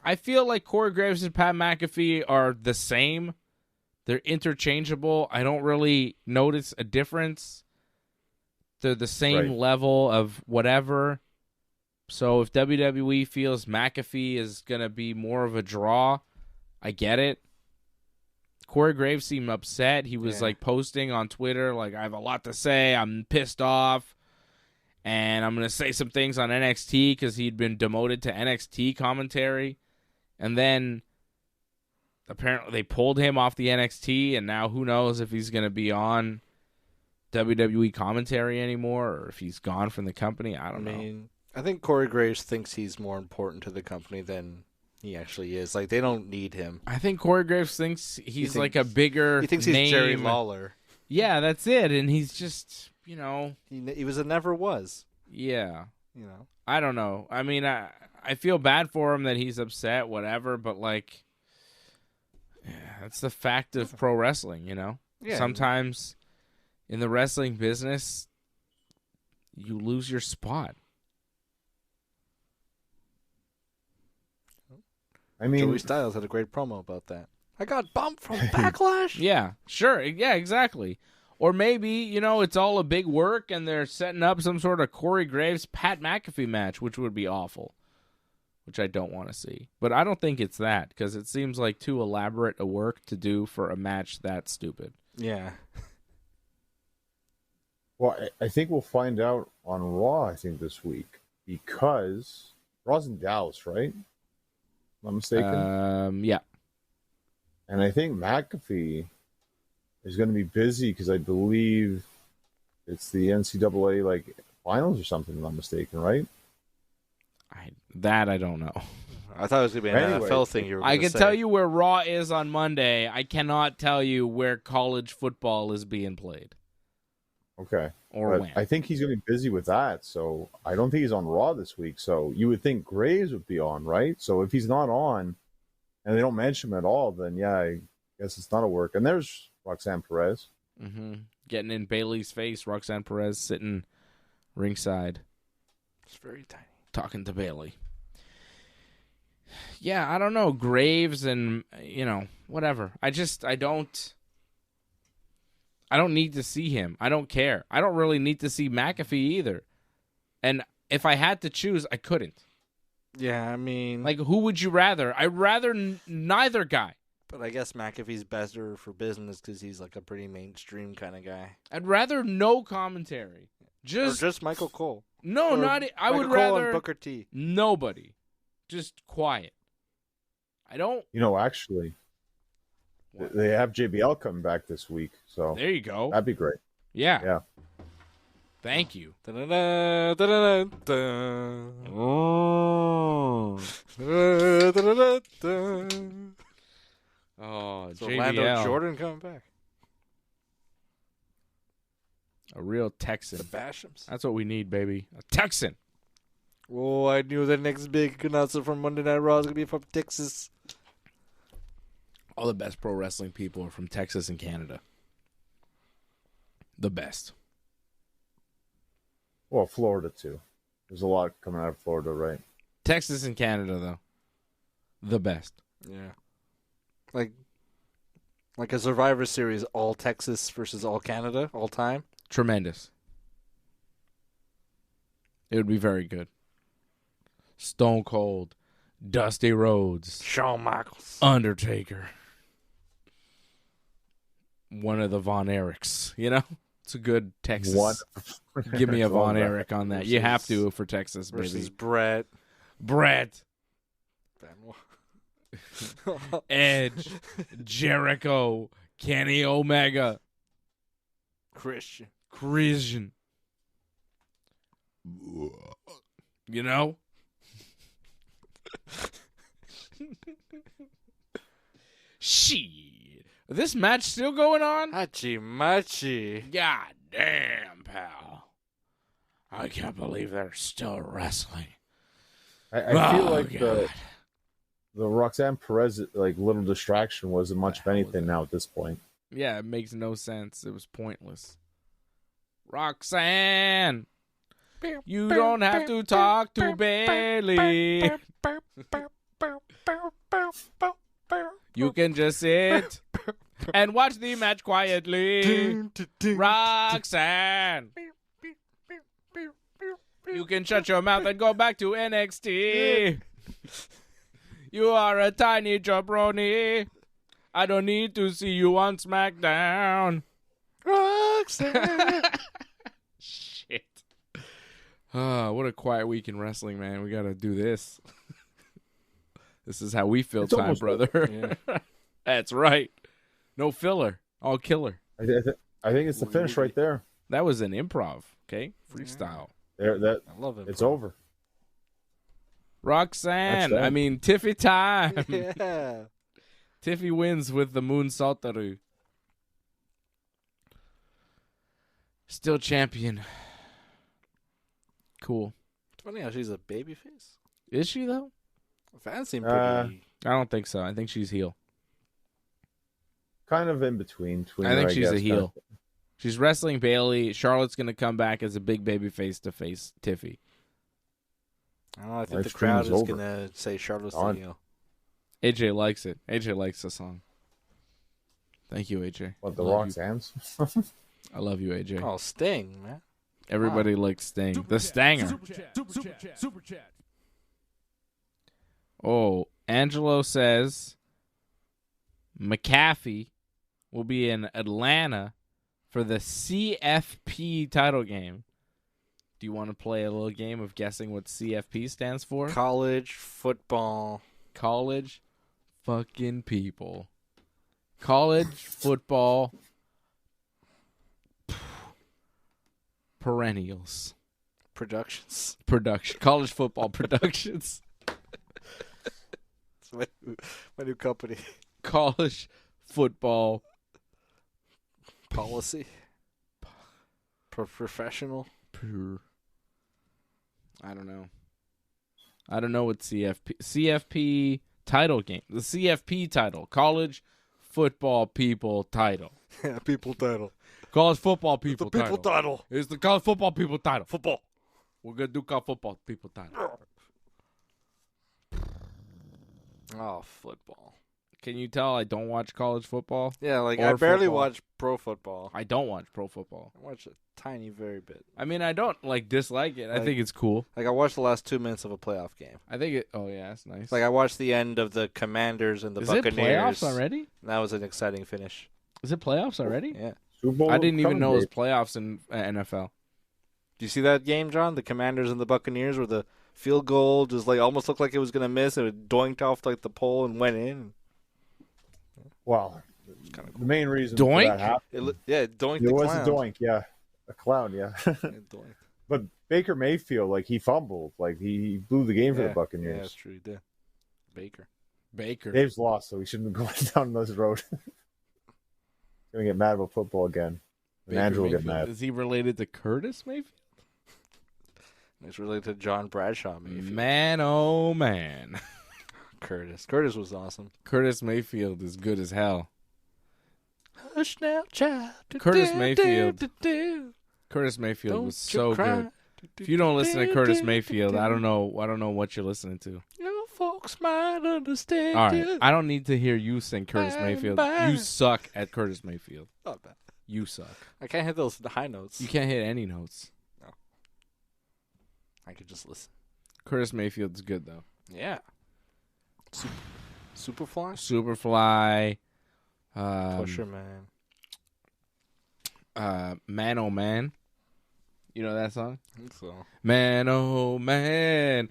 I feel like Corey Graves and Pat McAfee are the same. They're interchangeable. I don't really notice a difference. They're the same level of whatever. So if WWE feels McAfee is going to be more of a draw, I get it. Corey Graves seemed upset. He was like posting on Twitter, like, I have a lot to say. I'm pissed off. And I'm going to say some things on NXT because he'd been demoted to NXT commentary. And then apparently they pulled him off the NXT, and now who knows if he's going to be on WWE commentary anymore or if he's gone from the company. I don't know. I think Corey Graves thinks he's more important to the company than he actually is. Like, they don't need him. I think Corey Graves thinks he's like a bigger He thinks name. he's Jerry Lawler. Yeah, that's it. And he's just, He was a never was. Yeah. I don't know. I mean, I feel bad for him that he's upset, whatever, but like, that's the fact of pro wrestling, Yeah. Sometimes in the wrestling business, you lose your spot. I mean, Joey Styles had a great promo about that. I got bumped from Backlash. Yeah, sure. Yeah, exactly. Or maybe, it's all a big work and they're setting up some sort of Corey Graves, Pat McAfee match, which would be awful, which I don't want to see. But I don't think it's that because it seems like too elaborate a work to do for a match that stupid. Yeah. Well, I think we'll find out on Raw, I think, this week. Because Raw's in Dallas, right? Am I mistaken? Yeah. And I think McAfee is going to be busy because I believe it's the NCAA like finals or something, if I'm not mistaken, right? I don't know. I thought it was going to be an Anyway, NFL thing you were I going to can say. tell you where Raw is on Monday. I cannot tell you where college football is being played Okay. or But when. I think he's going to be busy with that, so I don't think he's on Raw this week. So you would think Graves would be on, right? So if he's not on, and they don't mention him at all, then yeah, I guess it's not a work. And there's Roxanne Perez. Mm-hmm. Getting in Bailey's face, Roxanne Perez sitting ringside, It's very tiny. talking to Bailey. Yeah, I don't know. Graves and, whatever. I don't need to see him. I don't care. I don't really need to see McAfee either. And if I had to choose, I couldn't. Yeah, I mean... Like, who would you rather? I'd rather neither guy. But I guess McAfee's better for business because he's like a pretty mainstream kind of guy. I'd rather no commentary. Or just Michael Cole. No, Or not I would Michael Cole rather and Booker T. nobody. Just quiet. I don't. Actually, What? they have JBL coming back this week, so There you go. that'd be great. Yeah. Yeah. Thank you. Da-da-da, da-da-da-da. Da-da-da-da-da. Oh, So JBL. Orlando Jordan coming back. A real The Texan. Bashams. That's what we need, baby. A Texan. Oh, I knew the next big announcer from Monday Night Raw is going to be from Texas. All the best pro wrestling people are from Texas and Canada. The best. Well, Florida too. There's a lot coming out of Florida, right? Texas and Canada, though. The best. Yeah. Like a Survivor Series, all Texas versus all Canada, all time. Tremendous. It would be very good. Stone Cold, Dusty Rhodes, Shawn Michaels. Undertaker. One of the Von Erichs, It's a good Texas. One. Give me a Von Love that. Erich on that. You have to for Texas, Versus baby. Brett. Brett, Benoit. Edge, Jericho, Kenny Omega, Christian. Christian. Shit. This match still going on? Hachi Machi. God damn, pal. I can't believe they're still wrestling. I feel like God. the Roxanne Perez like little distraction wasn't much of anything now at this point. Yeah, it makes no sense. It was pointless. Roxanne, you don't have to talk to Bailey. You can just sit and watch the match quietly. Roxanne, you can shut your mouth and go back to NXT. You are a tiny jabroni. I don't need to see you on Smackdown. Roxanne. Shit. What a quiet week in wrestling, man. We got to do this. This is how we fill It's time, almost brother. That's right. No filler. All killer. I think it's the finish right there. That was an improv, okay? Freestyle. That I love it. it's over. Roxanne. That's that. I mean, Tiffy time. Yeah. Tiffy wins with the moon saltaru. Still champion. Cool. It's funny how she's a babyface. Is she, though? Fans seem pretty. I don't think so. I think she's heel. Kind of in between. I think she's a guess, heel. She's wrestling Bailey. Charlotte's going to come back as a big baby face to face Tiffy. I don't know. I think Live the stream crowd is is over. going to say Charlotte's the On. heel. AJ likes it. AJ likes the song. Thank you, AJ. What, the I love Roxanne's? you. I love you, AJ. Oh, Sting, man. Everybody likes Sting. The Stanger. Super chat. Oh, Angelo says McAfee will be in Atlanta for the CFP title game. Do you want to play a little game of guessing what CFP stands for? College football. College fucking people. College football perennials. Productions. College football productions. It's my new company. College football Policy. Professional. I don't know. I don't know what CFP title game. The CFP title. College football people title. Yeah, people title. College football people The people title. title. It's the college football people title. Football. We're going to do college football people title. Oh, football. Can you tell I don't watch college football? Yeah, like Or I barely football. watch pro football. I don't watch pro football. I watch a tiny, very bit. I mean, I don't dislike it. I think it's cool. Like I watched the last 2 minutes of a playoff game. I think it. Oh yeah, that's nice. Like I watched the end of the Commanders and the Is Buccaneers. it playoffs already? That was an exciting finish. Is it playoffs already? Yeah. Super Bowl I didn't even coming, know it was Dave. playoffs in NFL. Do you see that game, John? The Commanders and the Buccaneers, where the field goal just like almost looked like it was gonna miss. It doinked off like the pole and went in. Well, Kinda the main reason Doink? for that happened, It doinked it the was clown. a doink, yeah, a clown, yeah. It doinked. But Baker Mayfield, like he fumbled, like he blew the game for the Yeah, Buccaneers. that's true. He did. Baker. Dave's lost, so he shouldn't be going down this road. Gonna get mad about football again. And Baker Andrew will get Mayfield. mad. Is he related to Curtis Mayfield? It's related to John Bradshaw, maybe. Man, oh man. Curtis. Curtis was awesome. Curtis Mayfield is good as hell. Hush now, child. Curtis Mayfield. Curtis Mayfield Don't was so you cry. good. If you don't listen to Curtis Mayfield, I don't know what you're listening to. Your folks might understand. All right, you. I don't need to hear you sing Curtis Bye, Mayfield. bye. You suck at Curtis Mayfield. Not bad. You suck. I can't hit those high notes. You can't hit any notes. I could just listen. Curtis Mayfield's good though. Yeah. Superfly? Superfly, Pusher, man. Man oh man. You know that song? I think so. Man oh man,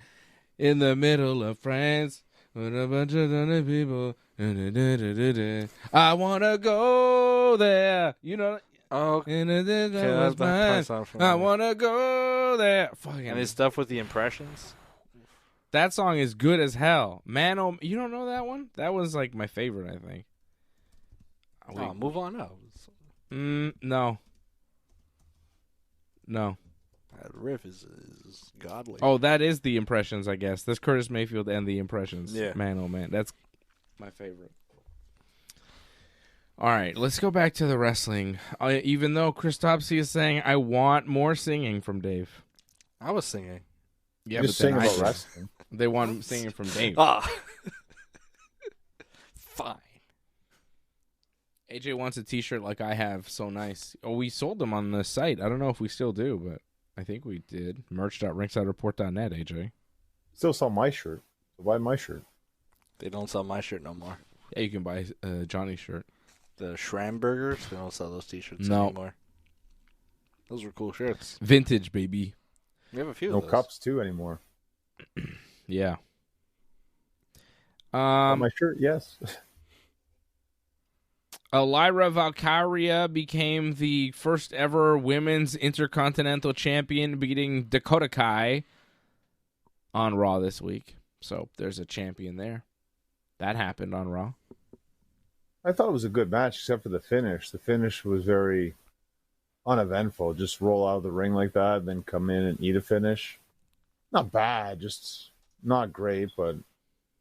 in the middle of France, with a bunch of other people. I wanna go there. You know. Oh, In the okay. was That mine. sounds I familiar. wanna go there. Fucking. And his stuff with the impressions? That song is good as hell. Man, oh, you don't know that one? That was like my favorite, I think. Oh, move on up. No. No. That riff is godly. Oh, that is the Impressions, I guess. That's Curtis Mayfield and the Impressions. Yeah. Man, oh man, that's my favorite. All right, let's go back to the wrestling. Even though Chris Topsy is saying, I want more singing from Dave. I was singing. Yeah, Just but then sing I about did. wrestling. They want singing from Dave. Ah. Fine. AJ wants a T-shirt like I have. So nice. Oh, we sold them on the site. I don't know if we still do, but I think we did. Merch.ringsidereport.net, AJ. Still sell my shirt. So buy my shirt. They don't sell my shirt no more. Yeah, you can buy Johnny's shirt. The Schrambergers, they don't sell those t-shirts No. anymore. Those were cool shirts. Vintage, baby. We have a few No of those. cups too anymore. Yeah. My shirt, yes. Elira Valkyria became the first ever women's intercontinental champion, beating Dakota Kai on Raw this week. So there's a champion there. That happened on Raw. I thought it was a good match, except for the finish. The finish was very uneventful. Just roll out of the ring like that, then come in and eat a finish. Not bad, just not great, but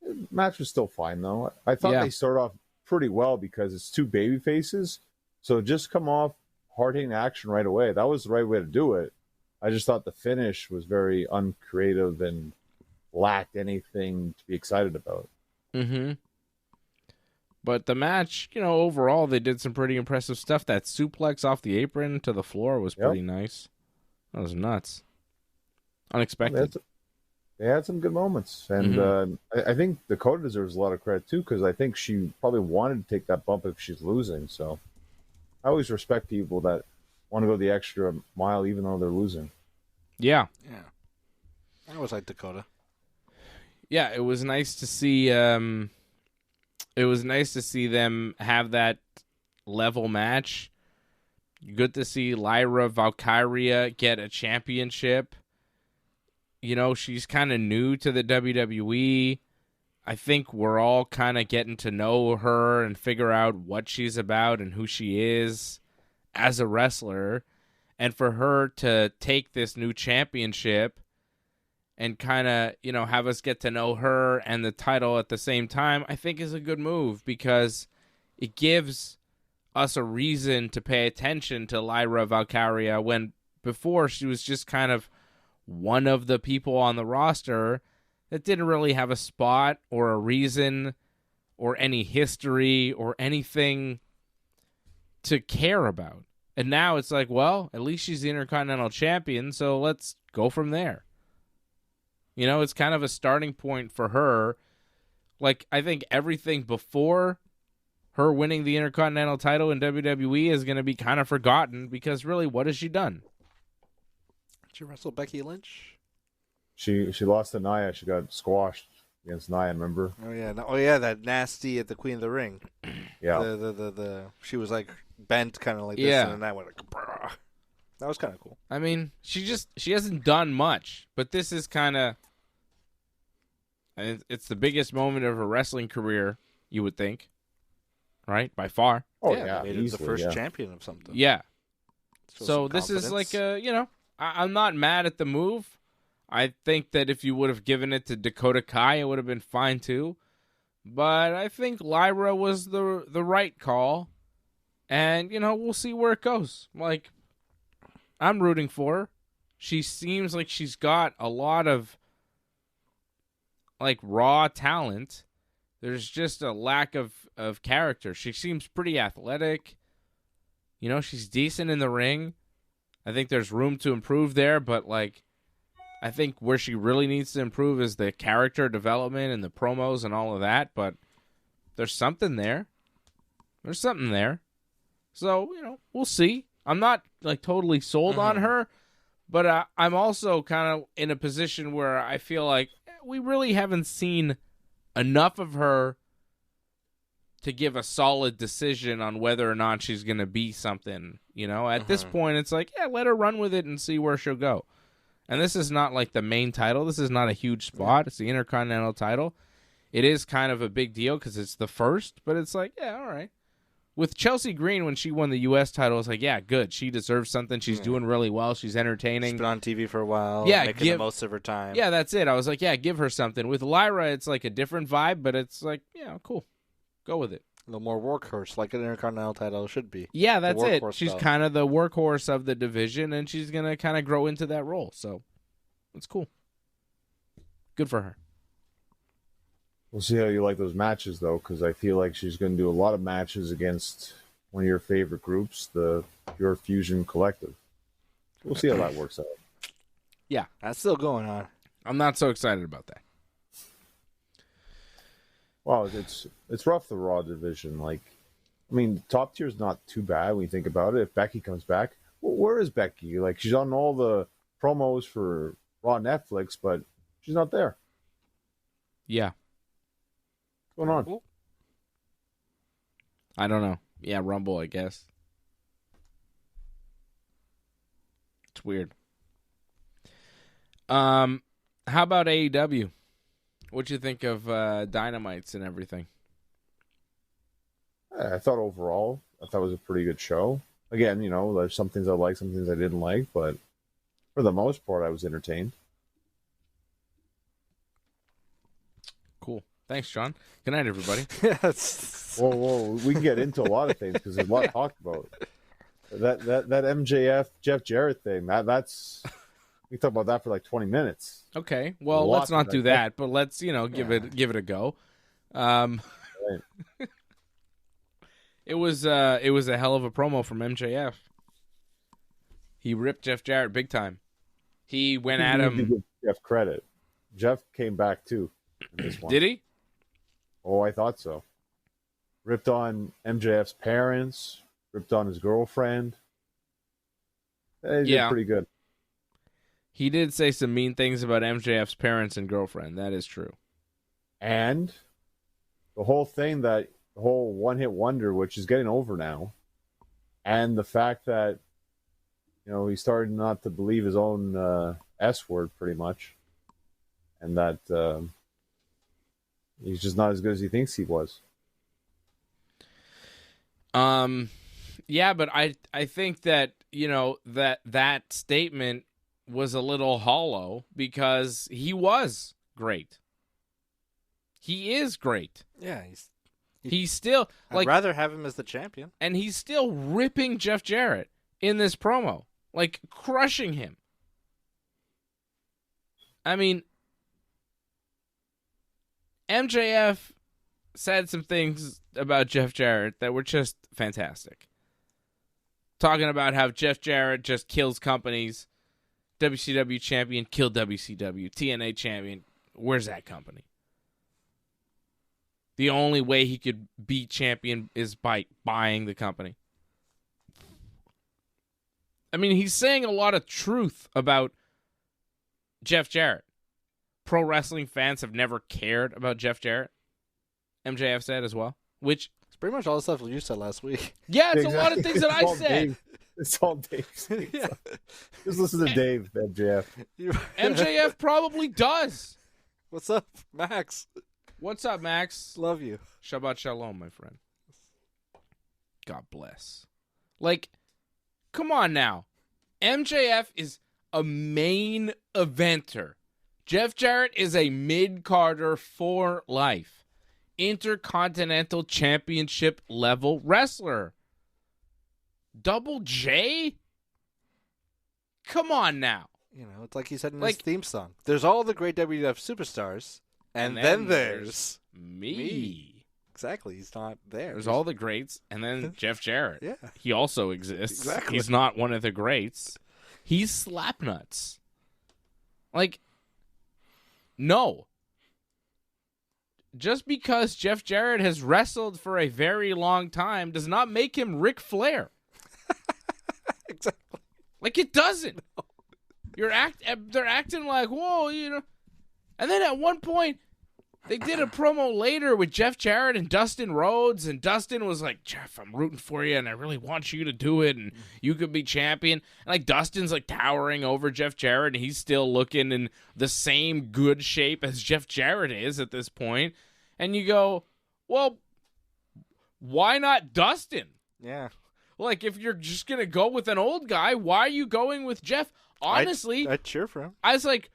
the match was still fine, though. I thought Yeah. they started off pretty well because it's two baby faces. So just come off hard-hitting action right away. That was the right way to do it. I just thought the finish was very uncreative and lacked anything to be excited about. Mm-hmm. But the match, overall, they did some pretty impressive stuff. That suplex off the apron to the floor was pretty nice. That was nuts. Unexpected. They had some good moments. And I think Dakota deserves a lot of credit, too, because I think she probably wanted to take that bump if she's losing. So, I always respect people that want to go the extra mile even though they're losing. Yeah. Yeah. I always like Dakota. Yeah, it was nice to see. It was nice to see them have that level match. Good to see Lyra Valkyria get a championship. You know, she's kind of new to the WWE. I think we're all kind of getting to know her and figure out what she's about and who she is as a wrestler. And for her to take this new championship and kind of, you know, have us get to know her and the title at the same time, I think is a good move because it gives us a reason to pay attention to Lyra Valkyria when before she was just kind of one of the people on the roster that didn't really have a spot or a reason or any history or anything to care about. And now it's like, well, at least she's the Intercontinental Champion, so let's go from there. You know, it's kind of a starting point for her. Like, I think everything before her winning the Intercontinental title in WWE is going to be kind of forgotten because really, what has she done? Did she wrestle Becky Lynch? She lost to Nia. She got squashed against Nia, remember? Oh yeah, that nasty at the Queen of the Ring. Yeah. The she was like bent kind of like this, Yeah. and then I went like, brah. That was kind of cool. I mean, she hasn't done much, but this is kind of, it's the biggest moment of her wrestling career, you would think, right? By far. Oh, Made her the easily, first yeah. champion of something. Yeah. Show So some this is confidence. like you know, I'm not mad at the move. I think that if you would have given it to Dakota Kai, it would have been fine too. But I think Lyra was the right call. And, you know, we'll see where it goes. Like, I'm rooting for her. She seems like she's got a lot of, like, raw talent. There's just a lack of character. She seems pretty athletic. You know, she's decent in the ring. I think there's room to improve there, but, like, I think where she really needs to improve is the character development and the promos and all of that, but there's something there. There's something there. So, you know, we'll see. I'm not, like, totally sold on her, but I'm also kind of in a position where I feel like we really haven't seen enough of her to give a solid decision on whether or not she's going to be something. You know, at this point, it's like, yeah, let her run with it and see where she'll go. And this is not like the main title. This is not a huge spot. It's the Intercontinental title. It is kind of a big deal because it's the first, but it's like, yeah, all right. With Chelsea Green, when she won the U.S. title, it's like, yeah, good. She deserves something. She's doing really well. She's entertaining. She's been on TV for a while. Yeah, making the most of her time. Yeah, that's it. I was like, yeah, give her something. With Lyra, it's like a different vibe, but it's like, yeah, cool. Go with it. A little more workhorse, like an Intercontinental title should be. Yeah, that's it. workhorse She's belt. kind of the workhorse of the division, and she's going to kind of grow into that role. So it's cool. Good for her. We'll see how you like those matches, though, because I feel like she's going to do a lot of matches against one of your favorite groups, the Pure Fusion Collective. We'll see how that works out. Yeah, That's still going on. I'm not so excited about that. Well, it's rough, the Raw division. Like, I mean, top tier is not too bad when you think about it. If Becky comes back, well, where is Becky? Like, she's on all the promos for Raw Netflix, but she's not there. Yeah. What's going on? I don't know. Yeah, Rumble, I guess. It's weird. How about AEW? What'd you think of Dynamites and everything? I thought overall, it was a pretty good show. Again, you know, there's some things I liked, some things I didn't like, but for the most part, I was entertained. Cool. Thanks, John. Good night, everybody. Yes. Whoa, we can get into a lot of things because there's a lot to talk about. That MJF Jeff Jarrett thing, that's we can talk about that for like 20 minutes. Okay. Well, A lot let's not to do digest. that, but let's, you know, give it a go. Right. It was a hell of a promo from MJF. He ripped Jeff Jarrett big time. He went at You need to him. give Jeff credit. Jeff came back too in this one. Did he? Oh, I thought so. Ripped on MJF's parents, ripped on his girlfriend. He did pretty good. He did say some mean things about MJF's parents and girlfriend. That is true. And the whole thing the whole one-hit wonder, which is getting over now, and the fact that, he started not to believe his own S word pretty much, and that he's just not as good as he thinks he was. Yeah, but I think that, that statement was a little hollow because he was great. He is great. Yeah, he's still I'd rather have him as the champion. And he's still ripping Jeff Jarrett in this promo, like crushing him. I mean, MJF said some things about Jeff Jarrett that were just fantastic. Talking about how Jeff Jarrett just kills companies. WCW champion, killed WCW. TNA champion, where's that company? The only way he could be champion is by buying the company. I mean, he's saying a lot of truth about Jeff Jarrett. Pro wrestling fans have never cared about Jeff Jarrett. MJF said as well. Which it's pretty much all the stuff you said last week. Yeah, it's a lot of things that I said. Dave. It's all Dave. Yeah. Just listen to Dave, MJF. MJF probably does. What's up, Max? What's up, Max? Love you. Shabbat shalom, my friend. God bless. Like, come on now. MJF is a main eventer. Jeff Jarrett is a mid-carder for life. Intercontinental Championship level wrestler. Double J? Come on now. It's like he said in his theme song. There's all the great WWF superstars, and then there's me. Exactly. He's not there. There's all the greats, and then Jeff Jarrett. Yeah. He also exists. Exactly. He's not one of the greats. He's slapnuts. Like, no. Just because Jeff Jarrett has wrestled for a very long time does not make him Ric Flair. Exactly. Like, it doesn't. They're acting like, whoa, And then at one point, they did a promo later with Jeff Jarrett and Dustin Rhodes, and Dustin was like, Jeff, I'm rooting for you, and I really want you to do it, and you could be champion. And like Dustin's like towering over Jeff Jarrett, and he's still looking in the same good shape as Jeff Jarrett is at this point. And you go, well, why not Dustin? Yeah. Like, if you're just going to go with an old guy, why are you going with Jeff? Honestly, I'd cheer for him. I was like,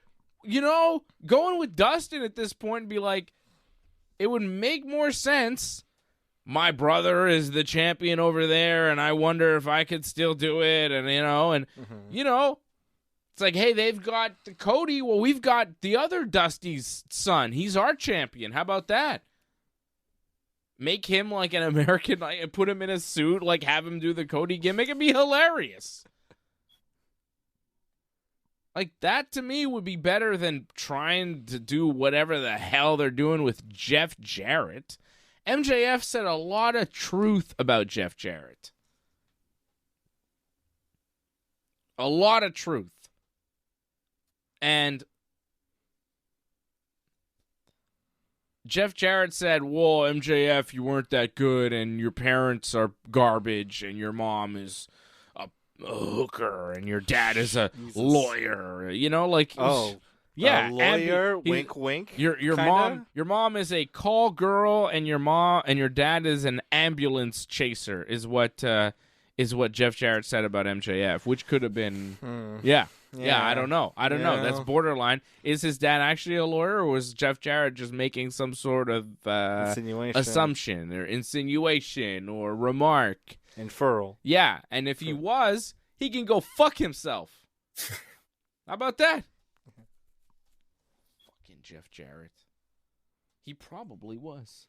going with Dustin at this point and be like, it would make more sense. My brother is the champion over there, and I wonder if I could still do it. And, it's like, hey, they've got Cody. Well, we've got the other Dusty's son. He's our champion. How about that? Make him like an American, like, put him in a suit, like have him do the Cody gimmick. It'd be hilarious. Like, that to me would be better than trying to do whatever the hell they're doing with Jeff Jarrett. MJF said a lot of truth about Jeff Jarrett. A lot of truth. And Jeff Jarrett said, whoa, MJF, you weren't that good, and your parents are garbage, and your mom is a hooker, and your dad is a lawyer. Oh, yeah, a lawyer, wink, wink. Your mom is a call girl, and your dad is an ambulance chaser. Is what Jeff Jarrett said about MJF, which could have been, yeah, I don't know. That's borderline. Is his dad actually a lawyer, or was Jeff Jarrett just making some sort of assumption or insinuation or remark? Inferral. Yeah, and if he was, he can go fuck himself. How about that? Fucking Jeff Jarrett. He probably was.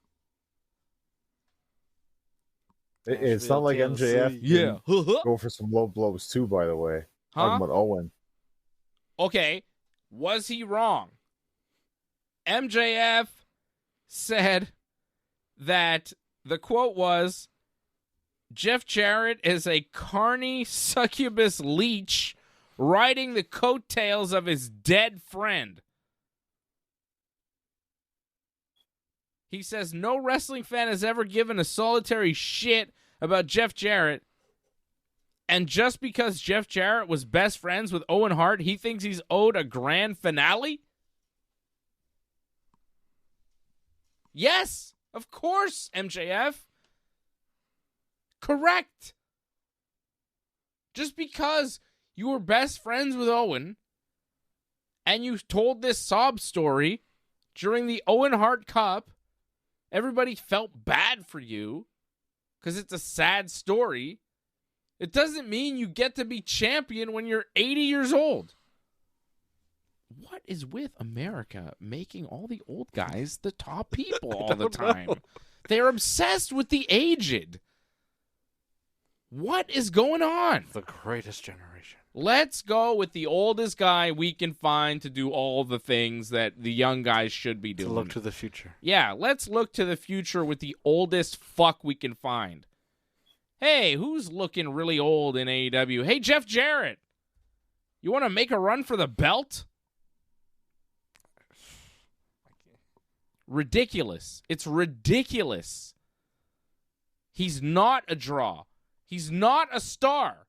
It's not like MJF go for some low blows too, by the way. Talking about Owen. Okay, was he wrong? MJF said that the quote was, Jeff Jarrett is a carny succubus leech riding the coattails of his dead friend. He says no wrestling fan has ever given a solitary shit about Jeff Jarrett. And just because Jeff Jarrett was best friends with Owen Hart, he thinks he's owed a grand finale? Yes, of course, MJF. Correct. Just because you were best friends with Owen and you told this sob story during the Owen Hart Cup, everybody felt bad for you because it's a sad story. It doesn't mean you get to be champion when you're 80 years old. What is with America making all the old guys the top people all the time? They're obsessed with the aged. What is going on? The greatest generation. Let's go with the oldest guy we can find to do all the things that the young guys should be doing. To look to the future. Yeah, let's look to the future with the oldest fuck we can find. Hey, who's looking really old in AEW? Hey, Jeff Jarrett. You want to make a run for the belt? Ridiculous. It's ridiculous. He's not a draw. He's not a star.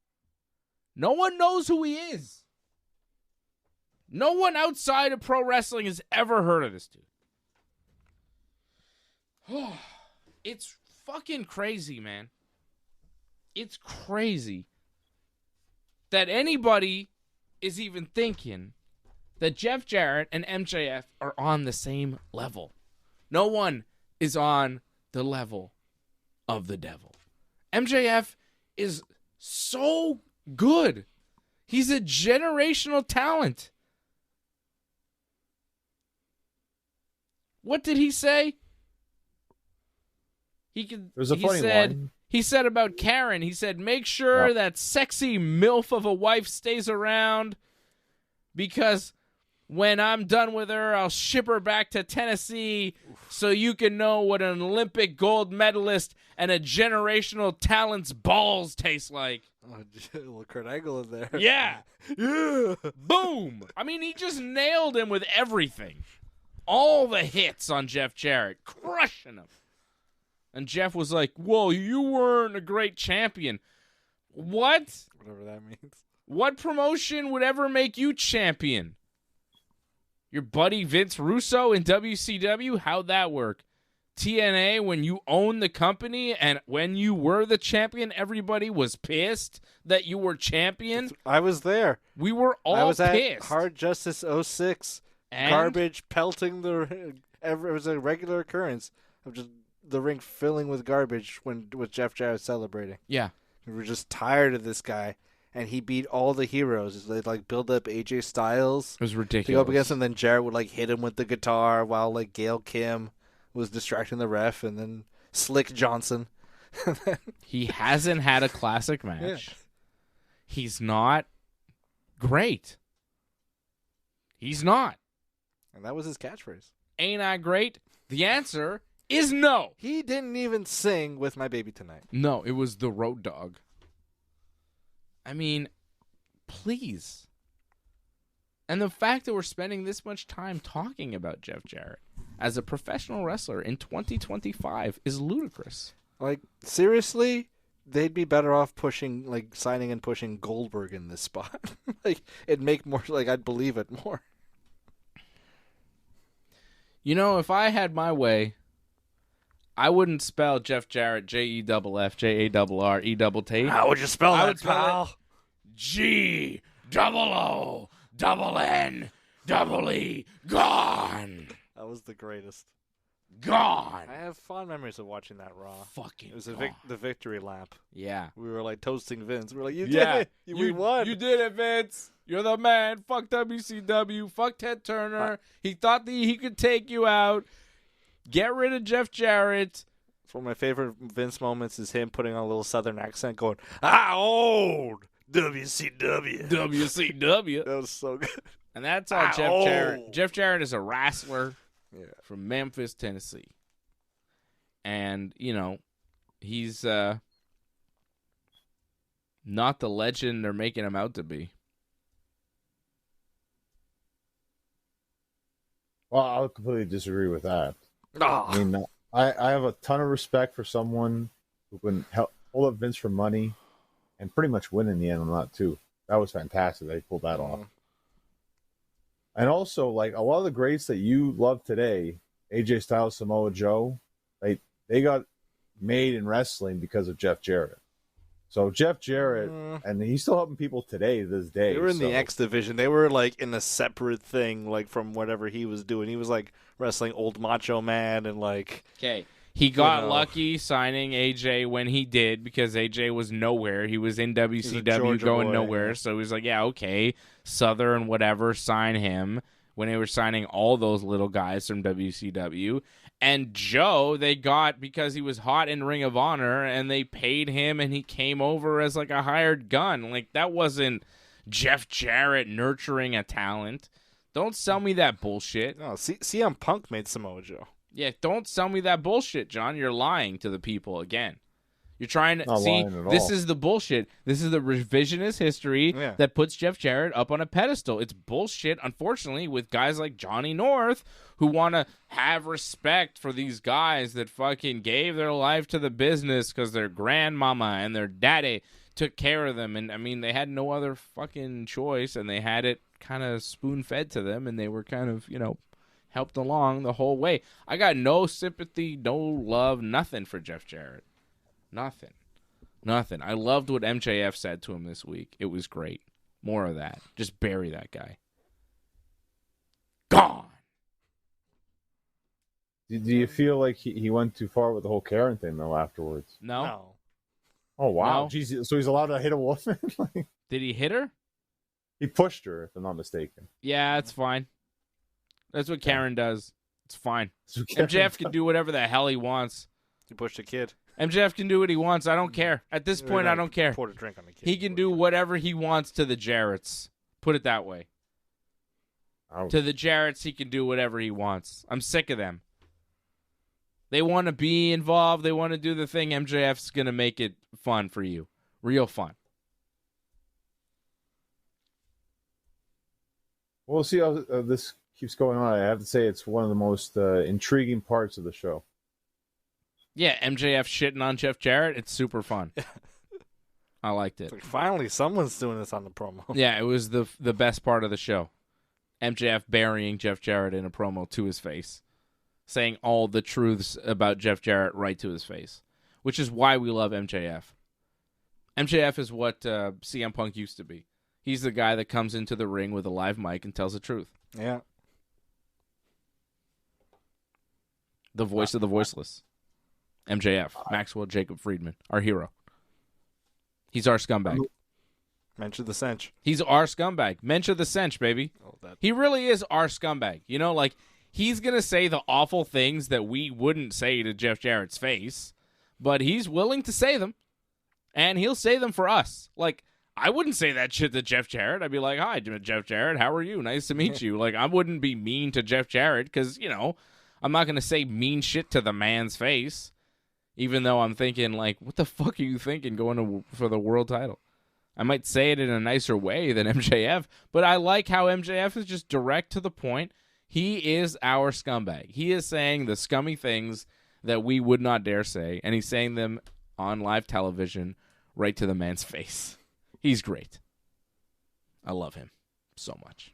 No one knows who he is. No one outside of pro wrestling has ever heard of this dude. It's fucking crazy, man. It's crazy that anybody is even thinking that Jeff Jarrett and MJF are on the same level. No one is on the level of the devil. MJF is so good. He's a generational talent. What did he say? There's a funny line. He said about Karen, he said, make sure that sexy MILF of a wife stays around because when I'm done with her, I'll ship her back to Tennessee so you can know what an Olympic gold medalist and a generational talent's balls taste like. Oh, a little Kurt Angle in there. Yeah. Yeah. Boom. I mean, he just nailed him with everything. All the hits on Jeff Jarrett, crushing him. And Jeff was like, whoa, you weren't a great champion. What? Whatever that means. What promotion would ever make you champion? Your buddy Vince Russo in WCW? How'd that work? TNA, when you owned the company and when you were the champion, everybody was pissed that you were champion? I was there. We were all pissed. I was at Hard Justice 06. And? Garbage pelting the... It was a regular occurrence of just the ring filling with garbage with Jeff Jarrett celebrating. Yeah. We were just tired of this guy, and he beat all the heroes. They'd build up AJ Styles. It was ridiculous. To go up against him, then Jarrett would hit him with the guitar while Gail Kim was distracting the ref, and then Slick Johnson. He hasn't had a classic match. Yeah. He's not great. He's not. And that was his catchphrase. Ain't I great? The answer is no. He didn't even sing With My Baby Tonight. No, it was the Road Dogg. I mean, please. And the fact that we're spending this much time talking about Jeff Jarrett as a professional wrestler in 2025 is ludicrous. Seriously, they'd be better off pushing, signing and pushing Goldberg in this spot. It'd make more, I'd believe it more. You know, if I had my way, I wouldn't spell Jeff Jarrett Jeff Jarrett. How would you spell that, pal? GOONNE gone. That was the greatest. Gone. I have fond memories of watching that Raw. Fucking it was the victory lap. Yeah. We were toasting Vince. We were like, you did it. We won. You did it, Vince. You're the man. Fuck WCW. Fuck Ted Turner. He thought that he could take you out. Get rid of Jeff Jarrett. It's one of my favorite Vince moments is him putting on a little southern accent going, I own WCW. WCW. That was so good. And that's all Jeff Jarrett. Jeff Jarrett is a wrestler from Memphis, Tennessee. And, he's Not the legend they're making him out to be. Well, I'll completely disagree with that. Oh. I mean, I have a ton of respect for someone who can hold up Vince for money and pretty much win in the end on that, too. That was fantastic. They pulled that off. And also, like, a lot of the greats that you love today, AJ Styles, Samoa Joe, they got made in wrestling because of Jeff Jarrett. So Jeff Jarrett, and he's still helping people today, this day. They were in the X division. They were like in a separate thing, like from whatever he was doing. He was like wrestling Old Macho Man and like. Okay. He got lucky signing AJ when he did because AJ was nowhere. He was in WCW going nowhere. So he was like, yeah, okay, Southern, whatever, sign him when they were signing all those little guys from WCW. And Joe, they got because he was hot in Ring of Honor, and they paid him, and he came over as like a hired gun. Like, that wasn't Jeff Jarrett nurturing a talent. Don't sell me that bullshit. No, CM Punk made Samoa Joe. Yeah, don't sell me that bullshit, John. You're lying to the people again. You're trying to see, this is the bullshit. This is the revisionist history that puts Jeff Jarrett up on a pedestal. It's bullshit, unfortunately, with guys like Johnny North who want to have respect for these guys that fucking gave their life to the business because their grandmama and their daddy took care of them. And, I mean, they had no other fucking choice, and they had it kind of spoon-fed to them, and they were kind of, you know, helped along the whole way. I got no sympathy, no love, nothing for Jeff Jarrett. Nothing. I loved what MJF said to him this week. It was great. More of that. Just bury that guy. Gone. Do you feel like he went too far with the whole Karen thing, though, afterwards? No. Oh, wow. No. Jeez, so he's allowed to hit a woman? Did he hit her? He pushed her, if I'm not mistaken. Yeah, it's fine. That's what Karen does. It's fine. MJF can do whatever the hell he wants. He pushed a kid. MJF can do what he wants. I don't care. At this point, I don't care. Poured a drink on the kid. He can do whatever he wants to the Jarretts. Put it that way. Ouch. To the Jarretts, he can do whatever he wants. I'm sick of them. They want to be involved. They want to do the thing. MJF's going to make it fun for you. Real fun. We'll see how this keeps going on. I have to say it's one of the most intriguing parts of the show. Yeah, MJF shitting on Jeff Jarrett. It's super fun. I liked it. Like, finally, someone's doing this on the promo. Yeah, it was the best part of the show. MJF burying Jeff Jarrett in a promo to his face, saying all the truths about Jeff Jarrett right to his face, which is why we love MJF. MJF is what CM Punk used to be. He's the guy that comes into the ring with a live mic and tells the truth. Yeah. The voice of the voiceless. MJF, Maxwell Jacob Friedman, our hero. He's our scumbag. Mention the cinch. He's our scumbag. Mention the cinch, baby. He really is our scumbag. You know, like, he's going to say the awful things that we wouldn't say to Jeff Jarrett's face, but he's willing to say them, and he'll say them for us. Like, I wouldn't say that shit to Jeff Jarrett. I'd be like, hi, Jeff Jarrett, how are you? Nice to meet you. Like, I wouldn't be mean to Jeff Jarrett because, you know, I'm not going to say mean shit to the man's face. Even though I'm thinking, like, what the fuck are you thinking going for the world title? I might say it in a nicer way than MJF, but I like how MJF is just direct to the point. He is our scumbag. He is saying the scummy things that we would not dare say, and he's saying them on live television right to the man's face. He's great. I love him so much.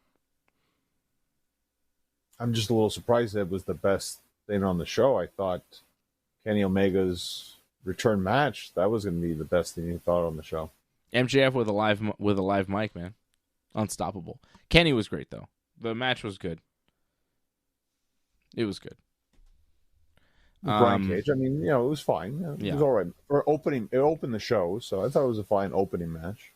I'm just a little surprised that it was the best thing on the show. I thought Kenny Omega's return match, that was going to be the best thing you thought on the show. MJF with a live mic, man. Unstoppable. Kenny was great, though. The match was good. It was good. Brian Cage, I mean, you know, it was fine. It was all right. It opened the show, so I thought it was a fine opening match.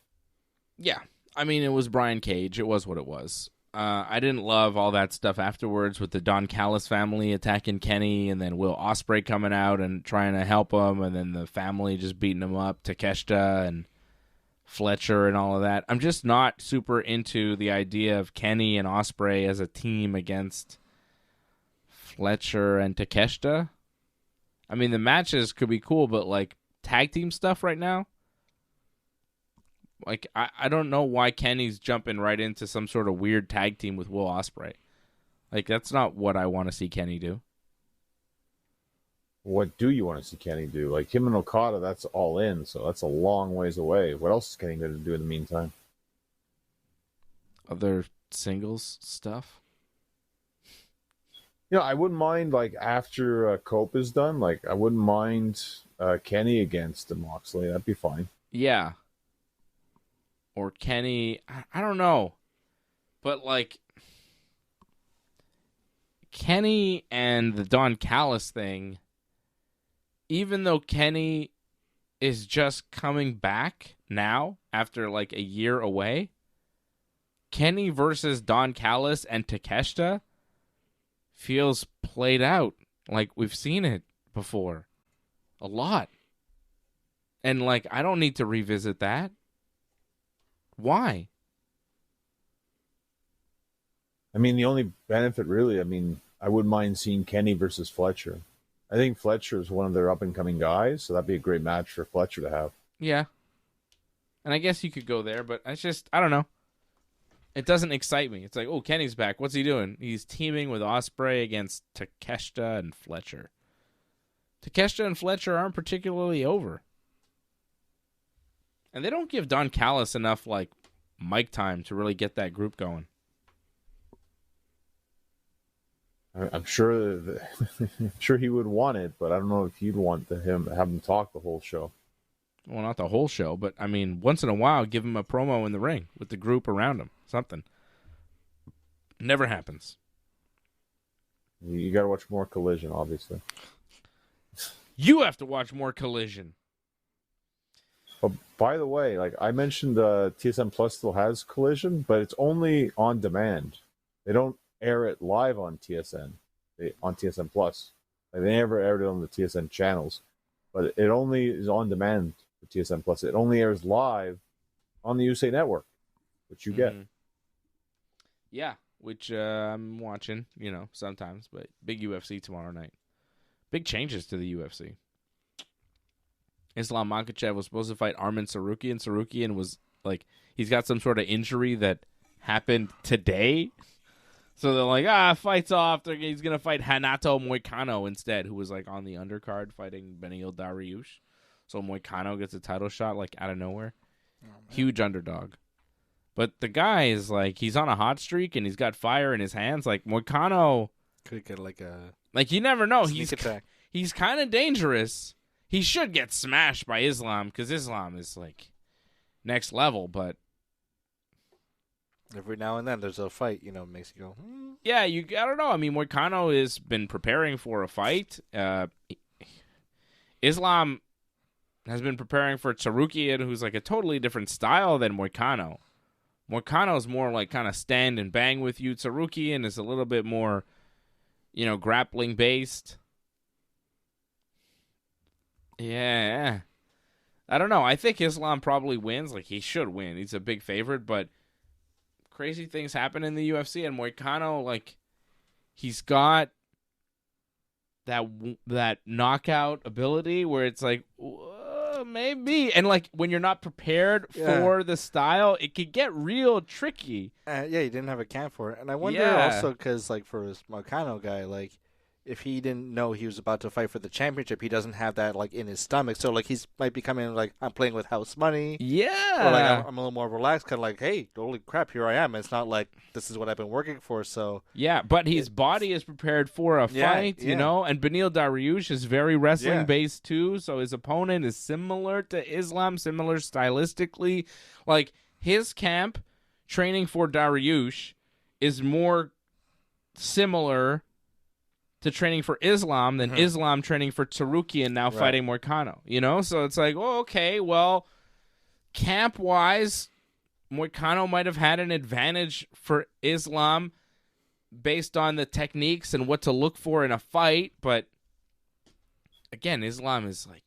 Yeah. I mean, it was Brian Cage. It was what it was. I didn't love all that stuff afterwards with the Don Callis family attacking Kenny and then Will Ospreay coming out and trying to help him and then the family just beating him up, Takeshita and Fletcher and all of that. I'm just not super into the idea of Kenny and Ospreay as a team against Fletcher and Takeshita. I mean, the matches could be cool, but like tag team stuff right now, Like, I don't know why Kenny's jumping right into some sort of weird tag team with Will Ospreay. Like, that's not what I want to see Kenny do. What do you want to see Kenny do? Like, him and Okada, that's all in, so that's a long ways away. What else is Kenny going to do in the meantime? Other singles stuff? You know, I wouldn't mind, like, after Cope is done, like, I wouldn't mind Kenny against Moxley. That'd be fine. Yeah. Or Kenny, I don't know. But, like, Kenny and the Don Callis thing, even though Kenny is just coming back now after, like, a year away, Kenny versus Don Callis and Takeshita feels played out. Like, we've seen it before. A lot. And, like, I don't need to revisit that. Why? I mean, the only benefit, really, I mean, I wouldn't mind seeing Kenny versus Fletcher. I think Fletcher is one of their up-and-coming guys, so that'd be a great match for Fletcher to have. Yeah. And I guess you could go there, but it's just, I don't know. It doesn't excite me. It's like, oh, Kenny's back. What's he doing? He's teaming with Ospreay against Takeshita and Fletcher. Takeshita and Fletcher aren't particularly over. And they don't give Don Callis enough, like, mic time to really get that group going. I'm sure I'm sure he would want it, but I don't know if you'd want have him talk the whole show. Well, not the whole show, but, I mean, once in a while, give him a promo in the ring with the group around him. Something. Never happens. You got to watch more Collision, obviously. You have to watch more Collision. But by the way, like I mentioned, TSN Plus still has Collision, but it's only on demand. They don't air it live on TSN, on TSN Plus. Like, they never aired it on the TSN channels, but it only is on demand for TSN Plus. It only airs live on the USA Network, which you get. Yeah, which I'm watching, sometimes, but big UFC tomorrow night. Big changes to the UFC. Islam Makhachev was supposed to fight Arman Sarukian was like, he's got some sort of injury that happened today. So they're like, fight's off. He's going to fight Hanato Moicano instead, who was like on the undercard fighting Beneil Dariush. So Moicano gets a title shot like out of nowhere. Huge underdog. But the guy is like, he's on a hot streak and he's got fire in his hands. Like, Moicano Could get like a like, you never know. sneak attack. He's kind of dangerous. He should get smashed by Islam because Islam is like next level. But Every now and then there's a fight, makes you go, yeah, I don't know. I mean, Moicano has been preparing for a fight. Islam has been preparing for Tsarukian, who's like a totally different style than Moicano. Moicano's more like kind of stand and bang with you. Tsarukian is a little bit more, grappling based. Yeah. I don't know. I think Islam probably wins. Like, he should win. He's a big favorite, but crazy things happen in the UFC, and Moicano, like, he's got that knockout ability where it's like, maybe. And, like, when you're not prepared for the style, it could get real tricky. you didn't have a camp for it. And I wonder also because, like, for this Moicano guy, like, if he didn't know he was about to fight for the championship, he doesn't have that, like, in his stomach. So, like, he's might be coming, like, I'm playing with house money. Yeah. Or, like, I'm a little more relaxed, kind of like, hey, holy crap, here I am. It's not like this is what I've been working for, so. Yeah, but his body is prepared for a fight, and Beneil Dariush is very wrestling-based, too, so his opponent is similar to Islam, similar stylistically. Like, his camp training for Dariush is more similar to training for Islam than Islam training for Tsarukian now fighting Moicano. So it's like, okay, well, camp-wise, Moicano might have had an advantage for Islam based on the techniques and what to look for in a fight, but again, Islam is like,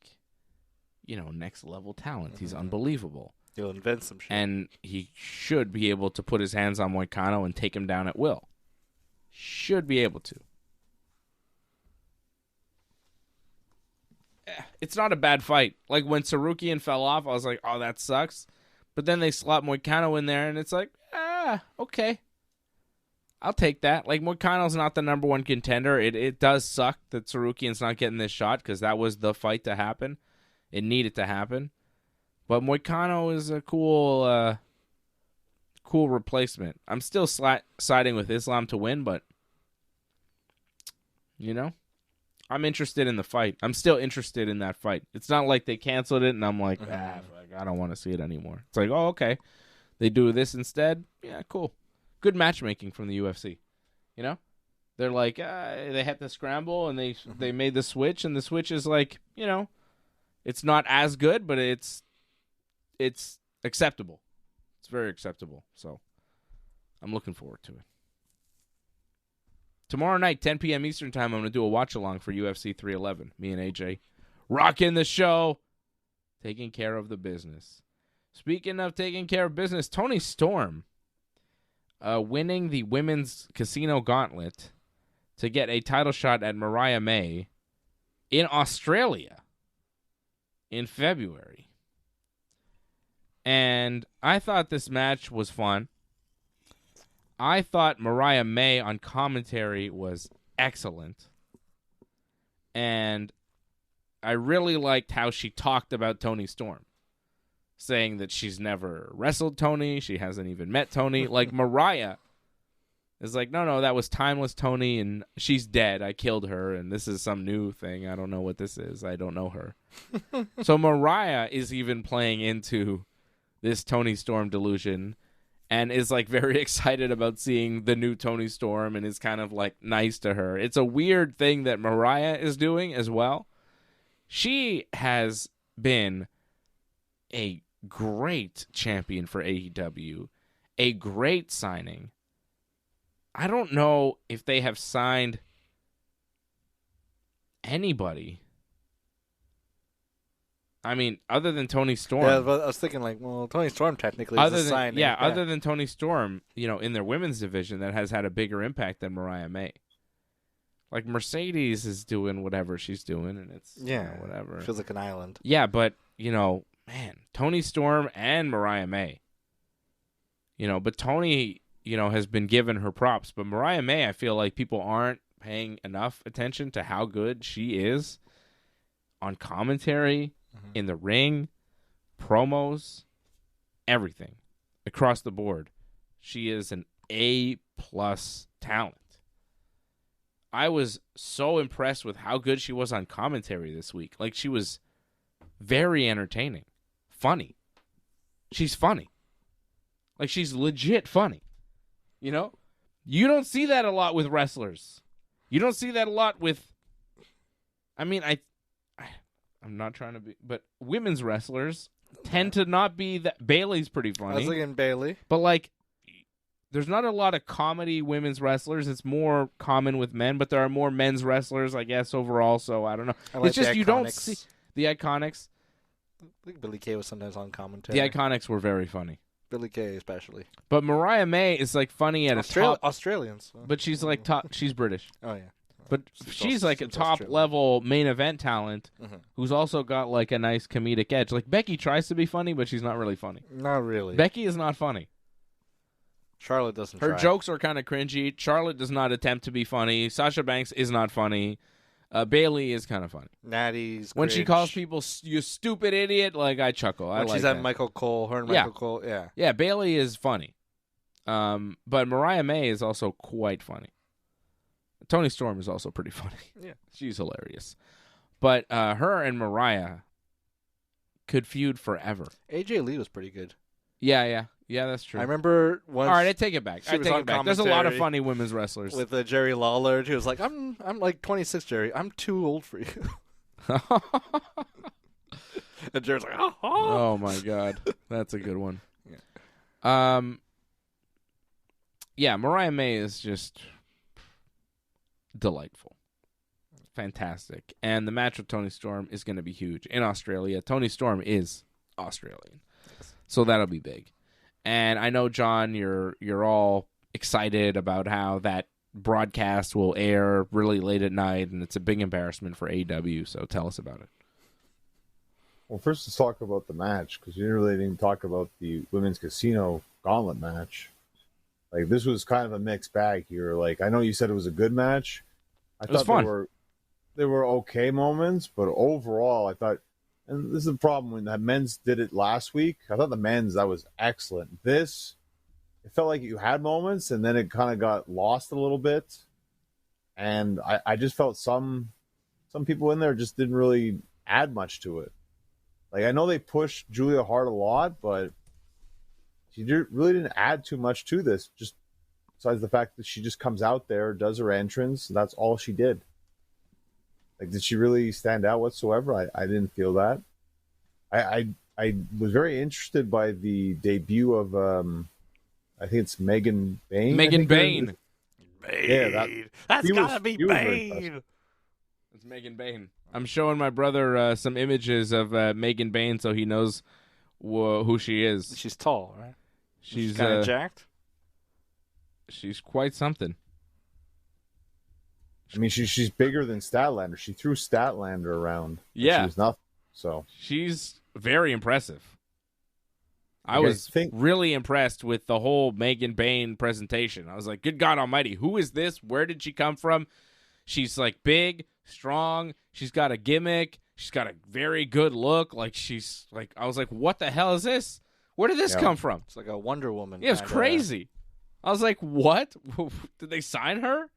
next-level talent. He's unbelievable. He'll invent some shit. And he should be able to put his hands on Moicano and take him down at will. Should be able to. It's not a bad fight. Like, when Tsarukian fell off, I was like, oh, that sucks. But then they slot Moicano in there, and it's like, okay. I'll take that. Like, Moicano's not the number one contender. It does suck that Sarukian's not getting this shot because that was the fight to happen. It needed to happen. But Moicano is a cool replacement. I'm still siding with Islam to win, but, I'm interested in the fight. I'm still interested in that fight. It's not like they canceled it and I'm like, I don't want to see it anymore. It's like, oh, okay. They do this instead? Yeah, cool. Good matchmaking from the UFC. They're like, they had to scramble and they made the switch, and the switch is like, it's not as good, but it's acceptable. It's very acceptable. So I'm looking forward to it. Tomorrow night, 10 p.m. Eastern Time, I'm going to do a watch-along for UFC 311. Me and AJ rocking the show, taking care of the business. Speaking of taking care of business, Toni Storm winning the Women's Casino Gauntlet to get a title shot at Mariah May in Australia in February. And I thought this match was fun. I thought Mariah May on commentary was excellent. And I really liked how she talked about Toni Storm, saying that she's never wrestled Toni, she hasn't even met Toni. Like, Mariah is like, no, that was timeless Toni, and she's dead. I killed her, and this is some new thing. I don't know what this is. I don't know her. So Mariah is even playing into this Toni Storm delusion and is like very excited about seeing the new Toni Storm and is kind of like nice to her. It's a weird thing that Mariah is doing as well. She has been a great champion for AEW, a great signing. I don't know if they have signed anybody. I mean, other than Toni Storm. Yeah, but I was thinking, like, well, Toni Storm technically is a signing. Yeah, other than Toni Storm, in their women's division that has had a bigger impact than Mariah May. Like, Mercedes is doing whatever she's doing, and it's whatever. Feels like an island. Yeah, but, man, Toni Storm and Mariah May. But Toni, has been given her props. But Mariah May, I feel like people aren't paying enough attention to how good she is on commentary, in the ring, promos, everything. Across the board. She is an A+ talent. I was so impressed with how good she was on commentary this week. Like, she was very entertaining. Funny. She's funny. Like, she's legit funny. You don't see that a lot with wrestlers. You don't see that a lot with... I mean, I'm not trying to be... But women's wrestlers tend to not be that... Bayley's pretty funny. I was thinking Bayley. But, like, there's not a lot of comedy women's wrestlers. It's more common with men, but there are more men's wrestlers, I guess, overall. So, I don't know. It's just you don't see... The Iconics. I think Billy Kay was sometimes on commentary. The Iconics were very funny. Billy Kay especially. But Mariah May is like funny at a top... Australians. But she's like top... She's British. Oh, yeah. But she's like a top-level main event talent who's also got like a nice comedic edge. Like, Becky tries to be funny, but she's not really funny. Not really. Becky is not funny. Charlotte doesn't Her try. jokes are kind of cringy. Charlotte does not attempt to be funny. Sasha Banks is not funny. Bayley is kind of funny. Natty's when she calls people you stupid idiot, like, I chuckle. I like she's that. at Michael Cole, her and Michael Cole, yeah. Yeah, Bayley is funny. But Mariah May is also quite funny. Toni Storm is also pretty funny. Yeah. She's hilarious. But her and Mariah could feud forever. AJ Lee was pretty good. Yeah, that's true. I remember once. All right, I take it back. There's a lot of funny women's wrestlers. With Jerry Lawler, he was like, I'm like 26, Jerry. I'm too old for you. And Jerry's like, oh my God. That's a good one. Yeah, Mariah May is just delightful. Fantastic. And the match with Toni Storm is going to be huge in Australia. Toni Storm is Australian. So that'll be big. And I know, John, you're all excited about how that broadcast will air really late at night, and it's a big embarrassment for AEW, so tell us about it. Well, first let's talk about the match, because you really didn't talk about the women's casino gauntlet match. Like, this was kind of a mixed bag here. Like, I know you said it was a good match. It was fun. There were okay moments, but overall, I thought, and this is the problem when the men's did it last week. I thought the men's, that was excellent. This, it felt like you had moments, and then it kind of got lost a little bit. And I just felt some people in there just didn't really add much to it. Like, I know they pushed Julia Hart a lot, but she really didn't add too much to this, just besides the fact that she just comes out there, does her entrance. That's all she did. Like, did she really stand out whatsoever? I didn't feel that. I was very interested by the debut of, I think it's Megan Bain. Megan Bain. Yeah, that's gotta be Bain. It's Megan Bain. I'm showing my brother some images of Megan Bain so he knows who she is. She's tall, right? She's kind of jacked. She's quite something. I mean, she's bigger than Statlander. She threw Statlander around. Yeah. She was nothing. So she's very impressive. I was really impressed with the whole Megan Bain presentation. I was like, good God almighty, who is this? Where did she come from? She's like big, strong. She's got a gimmick. She's got a very good look. Like, she's like, I was like, what the hell is this? Where did this come from? It's like a Wonder Woman. Yeah, it was crazy. I was like, what? Did they sign her?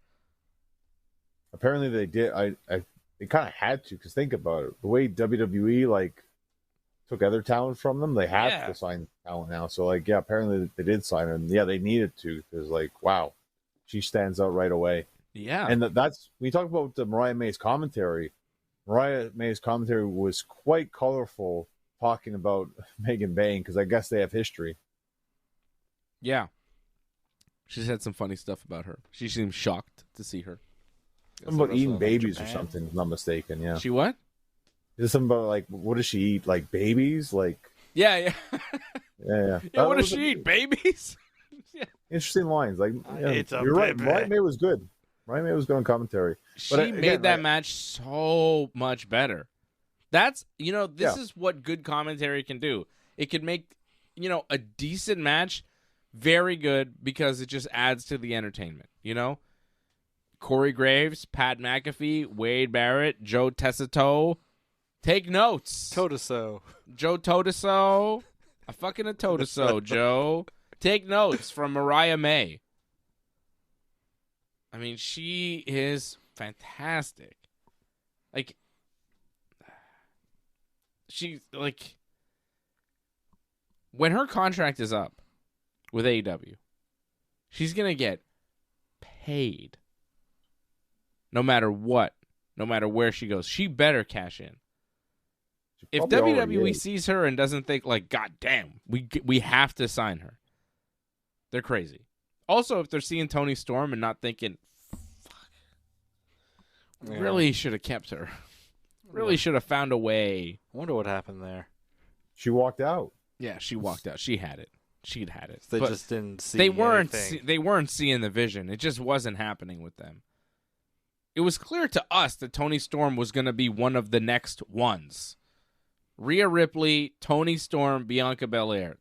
Apparently they did. They kind of had to, because think about it. The way WWE, like, took other talent from them, they have to sign talent now. So, like, yeah, apparently they did sign her. And, yeah, they needed to, because, like, wow, she stands out right away. Yeah. And that's, when you talk about the Mariah May's commentary was quite colorful, talking about Megan Bain, because I guess they have history. Yeah. She's had some funny stuff about her. She seems shocked to see her. Something about eating babies or something, if I'm not mistaken, yeah. She what? Is something about, like, what does she eat? Like, babies? Like, yeah. Yeah. Yeah, what does she eat? Babies? Yeah. Interesting lines. Like, you're right. Mariah May was good. Mariah May was good on commentary. She made that match so much better. That's, this is what good commentary can do. It can make, a decent match very good because it just adds to the entertainment, Corey Graves, Pat McAfee, Wade Barrett, Joe Tessito. Take notes. Totoso. Joe Totoso. A fucking a Totoso, Joe. Take notes from Mariah May. I mean, she is fantastic. Like, she's like, when her contract is up with AEW, she's going to get paid. No matter what, no matter where she goes, she better cash in. If WWE sees her and doesn't think, like, God damn, we have to sign her, they're crazy. Also, if they're seeing Toni Storm and not thinking, fuck, really should have kept her. Really should have found a way. I wonder what happened there. She walked out. Yeah, she walked out. She had it. She'd had it. They just didn't see. They weren't seeing the vision. It just wasn't happening with them. It was clear to us that Toni Storm was going to be one of the next ones. Rhea Ripley, Toni Storm, Bianca Belair.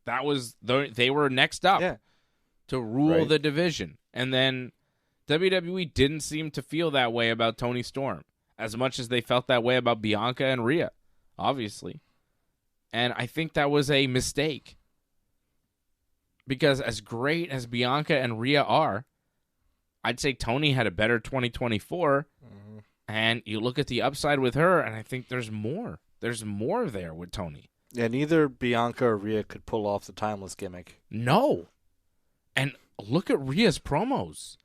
They were next up to rule the division. And then WWE didn't seem to feel that way about Toni Storm as much as they felt that way about Bianca and Rhea, obviously. And I think that was a mistake. Because as great as Bianca and Rhea are, I'd say Toni had a better 2024, and you look at the upside with her, and I think there's more. There's more there with Toni. Yeah, neither Bianca or Rhea could pull off the timeless gimmick. No. And look at Rhea's promos.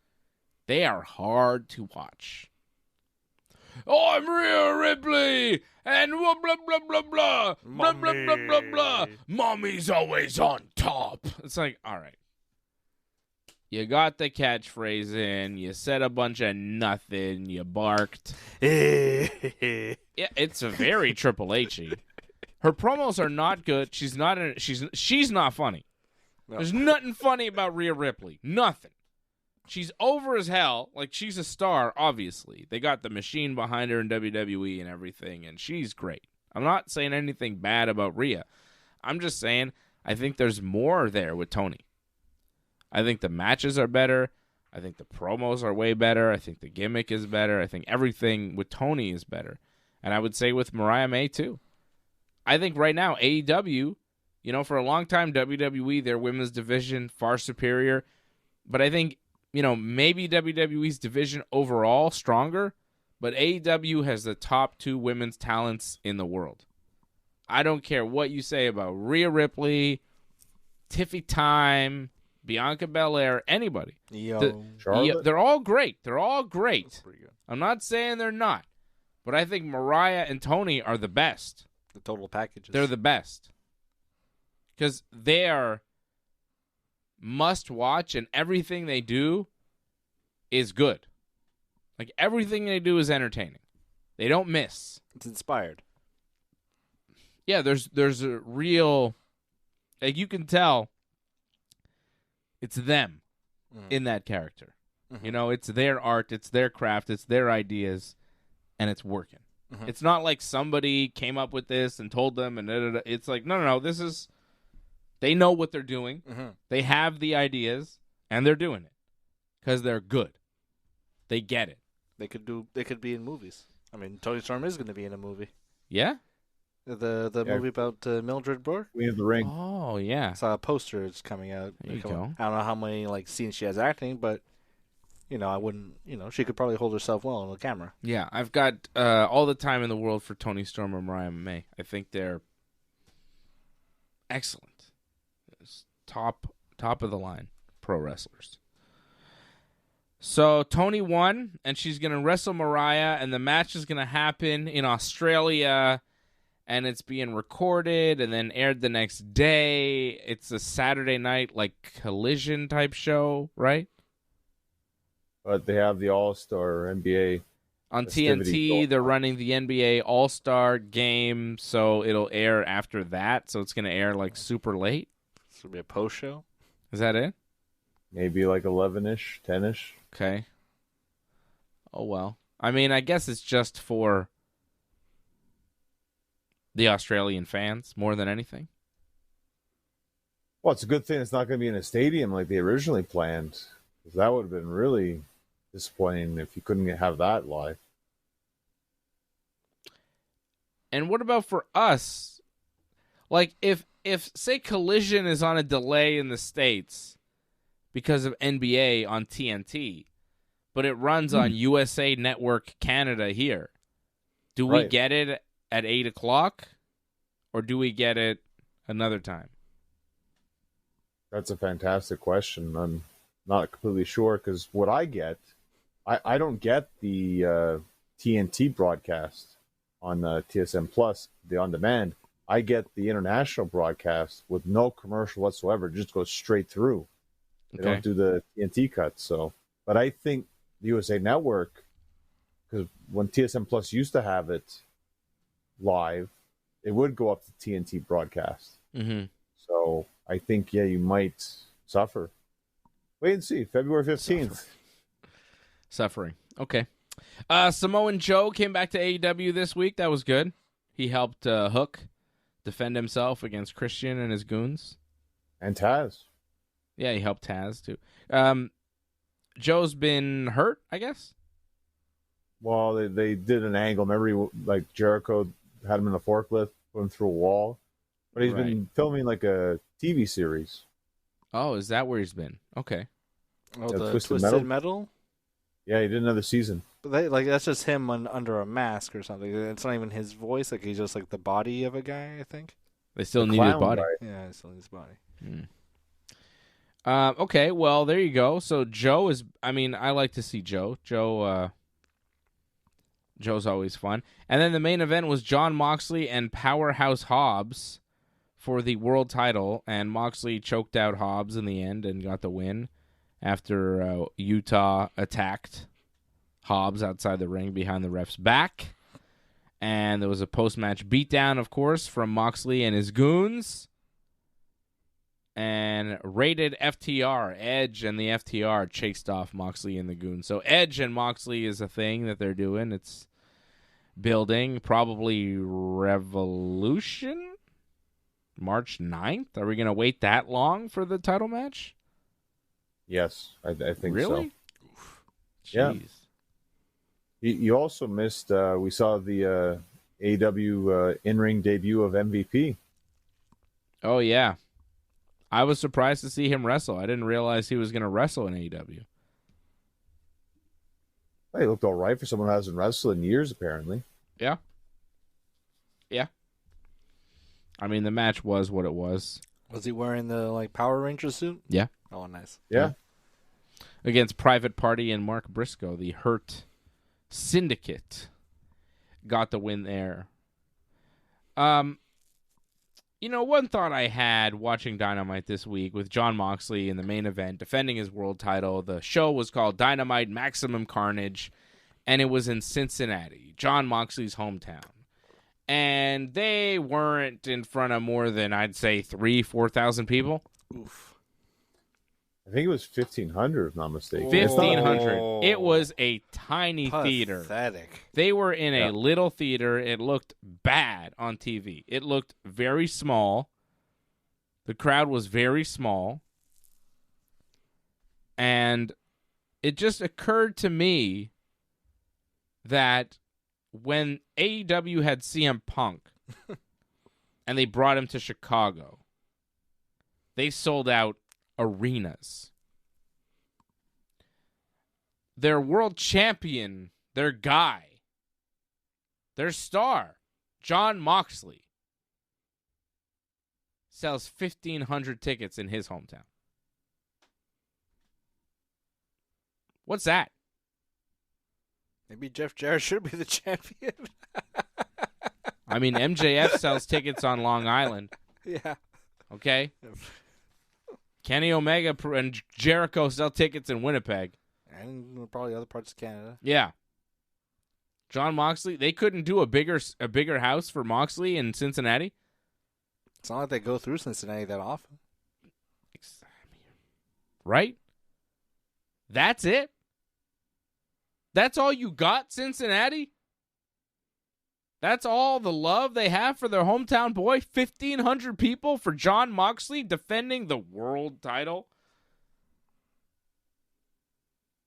They are hard to watch. Oh, I'm Rhea Ripley, and blah, blah, blah, blah, blah, blah, blah, blah, blah, blah. Mommy's always on top. It's like, all right. You got the catchphrase in. You said a bunch of nothing. You barked. Yeah, it's a very Triple H-y. Her promos are not good. She's not funny. No. There's nothing funny about Rhea Ripley. Nothing. She's over as hell. Like, she's a star, obviously. They got the machine behind her in WWE and everything, and she's great. I'm not saying anything bad about Rhea. I'm just saying I think there's more there with Tony. I think the matches are better. I think the promos are way better. I think the gimmick is better. I think everything with Tony is better. And I would say with Mariah May, too. I think right now, AEW, for a long time, WWE, their women's division, far superior. But I think, maybe WWE's division overall stronger, but AEW has the top 2 women's talents in the world. I don't care what you say about Rhea Ripley, Tiffy Time, Bianca Belair, anybody. Charlotte. They're all great. They're all great. I'm not saying they're not, but I think Mariah and Tony are the best. The total packages. They're the best because they are must watch, and everything they do is good. Like everything they do is entertaining. They don't miss. It's inspired. Yeah, there's a real, like you can tell. It's them in that character. Mm-hmm. It's their art, it's their craft, it's their ideas, and it's working. Mm-hmm. It's not like somebody came up with this and told them, and it's like, no, this is, they know what they're doing. Mm-hmm. They have the ideas, and they're doing it because they're good. They get it. They could be in movies. I mean, Tony Storm is going to be in a movie. Yeah? The movie about Mildred Burke? Queen of the Ring. Oh, yeah. I saw a poster. It's coming out. There you go. I don't know how many scenes she has acting, but I wouldn't. She could probably hold herself well on the camera. Yeah, I've got all the time in the world for Tony Storm and Mariah May. I think they're excellent. It's top of the line pro wrestlers. So Tony won, and she's going to wrestle Mariah, and the match is going to happen in Australia. And it's being recorded and then aired the next day. It's a Saturday night, Collision type show, right? But they have the All-Star NBA. On TNT, they're running the NBA All-Star game, so it'll air after that. So it's going to air, super late. This will be a post show? Is that it? Maybe 11-ish, 10-ish. Okay. Oh, well. I mean, I guess it's just for the Australian fans more than anything. Well, it's a good thing it's not going to be in a stadium like they originally planned. Because that would have been really disappointing if you couldn't have that live. And what about for us? If say Collision is on a delay in the States because of NBA on TNT, but it runs on USA Network Canada here, do we get it at 8 o'clock, or do we get it another time? That's a fantastic question. I'm not completely sure because what I get, I don't get the TNT broadcast on TSN Plus, the on-demand. I get the international broadcast with no commercial whatsoever. It just goes straight through. They don't do the TNT cuts. So, but I think the USA Network, because when TSN Plus used to have it live, it would go up to TNT broadcast. Mm-hmm. So I think, you might suffer. Wait and see. February 15th. Suffering. Okay. Samoan Joe came back to AEW this week. That was good. He helped Hook defend himself against Christian and his goons. And Taz. Yeah, he helped Taz, too. Joe's been hurt, I guess? Well, they did an angle. Remember, Jericho had him in a forklift, put him through a wall. But he's been filming a TV series. Oh, is that where he's been? Okay. Oh, the Twisted Metal? Yeah, he did another season. But that's just him under a mask or something. It's not even his voice. He's just the body of a guy, I think. They still need his body. Guy. Yeah, he still needs his body. Okay, well, there you go. So Joe is, I like to see Joe. Joe's always fun. And then the main event was Jon Moxley and Powerhouse Hobbs for the world title. And Moxley choked out Hobbs in the end and got the win after Utah attacked Hobbs outside the ring behind the ref's back. And there was a post-match beatdown, of course, from Moxley and his goons. And rated FTR, Edge and the FTR chased off Moxley and the goons. So Edge and Moxley is a thing that they're doing. It's building, probably Revolution, March 9th. Are we going to wait that long for the title match? Yes, I think really? so. Yeah. Jeez. You also missed, we saw the AEW in-ring debut of MVP. Oh, yeah. I was surprised to see him wrestle. I didn't realize he was going to wrestle in AEW. Well, he looked all right for someone who hasn't wrestled in years, apparently. Yeah. Yeah. I mean, the match was what it was. Was he wearing the Power Ranger suit? Yeah. Oh, nice. Yeah. Against Private Party and Mark Briscoe, the Hurt Syndicate got the win there. One thought I had watching Dynamite this week with Jon Moxley in the main event defending his world title. The show was called Dynamite Maximum Carnage, and it was in Cincinnati, Jon Moxley's hometown. And they weren't in front of more than, I'd say, 4,000 people. Oof. I think it was 1,500, if not mistaken. 1,500. It was a tiny theater. Pathetic. They were in a little theater. It looked bad on TV. It looked very small. The crowd was very small. And it just occurred to me that when AEW had CM Punk and they brought him to Chicago, they sold out arenas. Their world champion, their guy, their star, Jon Moxley, sells 1,500 tickets in his hometown. What's that? Maybe Jeff Jarrett should be the champion. I mean, MJF sells tickets on Long Island. Yeah. Okay? Kenny Omega and Jericho sell tickets in Winnipeg. And probably other parts of Canada. Yeah. Jon Moxley, they couldn't do a bigger house for Moxley in Cincinnati? It's not like they go through Cincinnati that often. Right? That's it? That's all you got, Cincinnati? That's all the love they have for their hometown boy? 1,500 people for Jon Moxley defending the world title?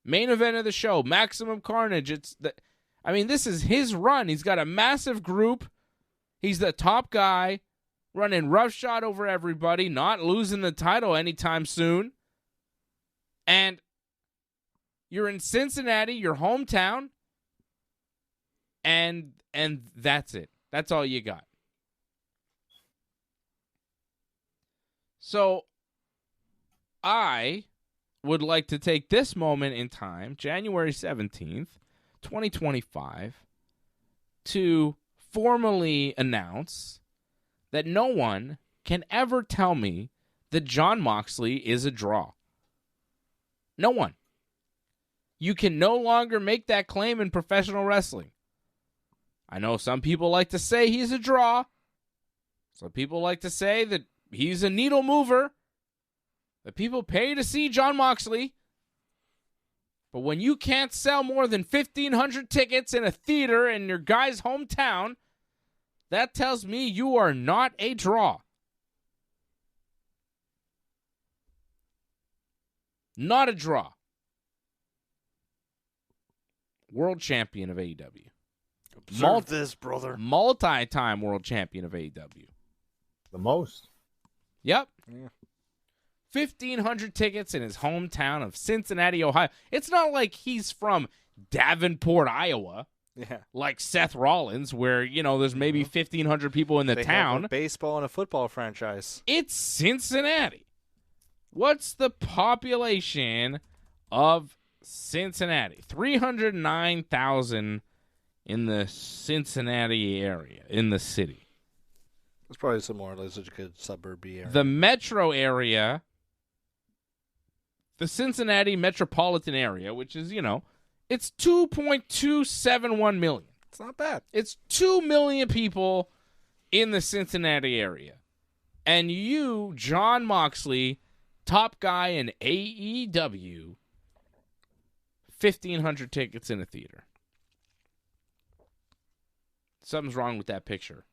Main event of the show, Maximum Carnage. This is his run. He's got a massive group. He's the top guy, running roughshod over everybody, not losing the title anytime soon. And you're in Cincinnati, your hometown, and that's it. That's all you got. So I would like to take this moment in time, January 17th, 2025, to formally announce that no one can ever tell me that Jon Moxley is a draw. No one. You can no longer make that claim in professional wrestling. I know some people like to say he's a draw. Some people like to say that he's a needle mover. That people pay to see Jon Moxley. But when you can't sell more than 1,500 tickets in a theater in your guy's hometown, that tells me you are not a draw. Not a draw. World champion of AEW. Observe this, brother. Multi-time world champion of AEW. The most. Yep. Yeah. 1,500 tickets in his hometown of Cincinnati, Ohio. It's not like he's from Davenport, Iowa. Yeah. Like Seth Rollins, where, there's maybe 1,500 people in the town. Have a baseball and a football franchise. It's Cincinnati. What's the population of Cincinnati? 309,000 in the Cincinnati area, in the city. It's probably some more or less a good suburby area. The metro area, the Cincinnati metropolitan area, which is, it's 2.271 million. It's not bad. It's 2 million people in the Cincinnati area. And you, Jon Moxley, top guy in AEW, 1,500 tickets in a theater. something's wrong with that picture.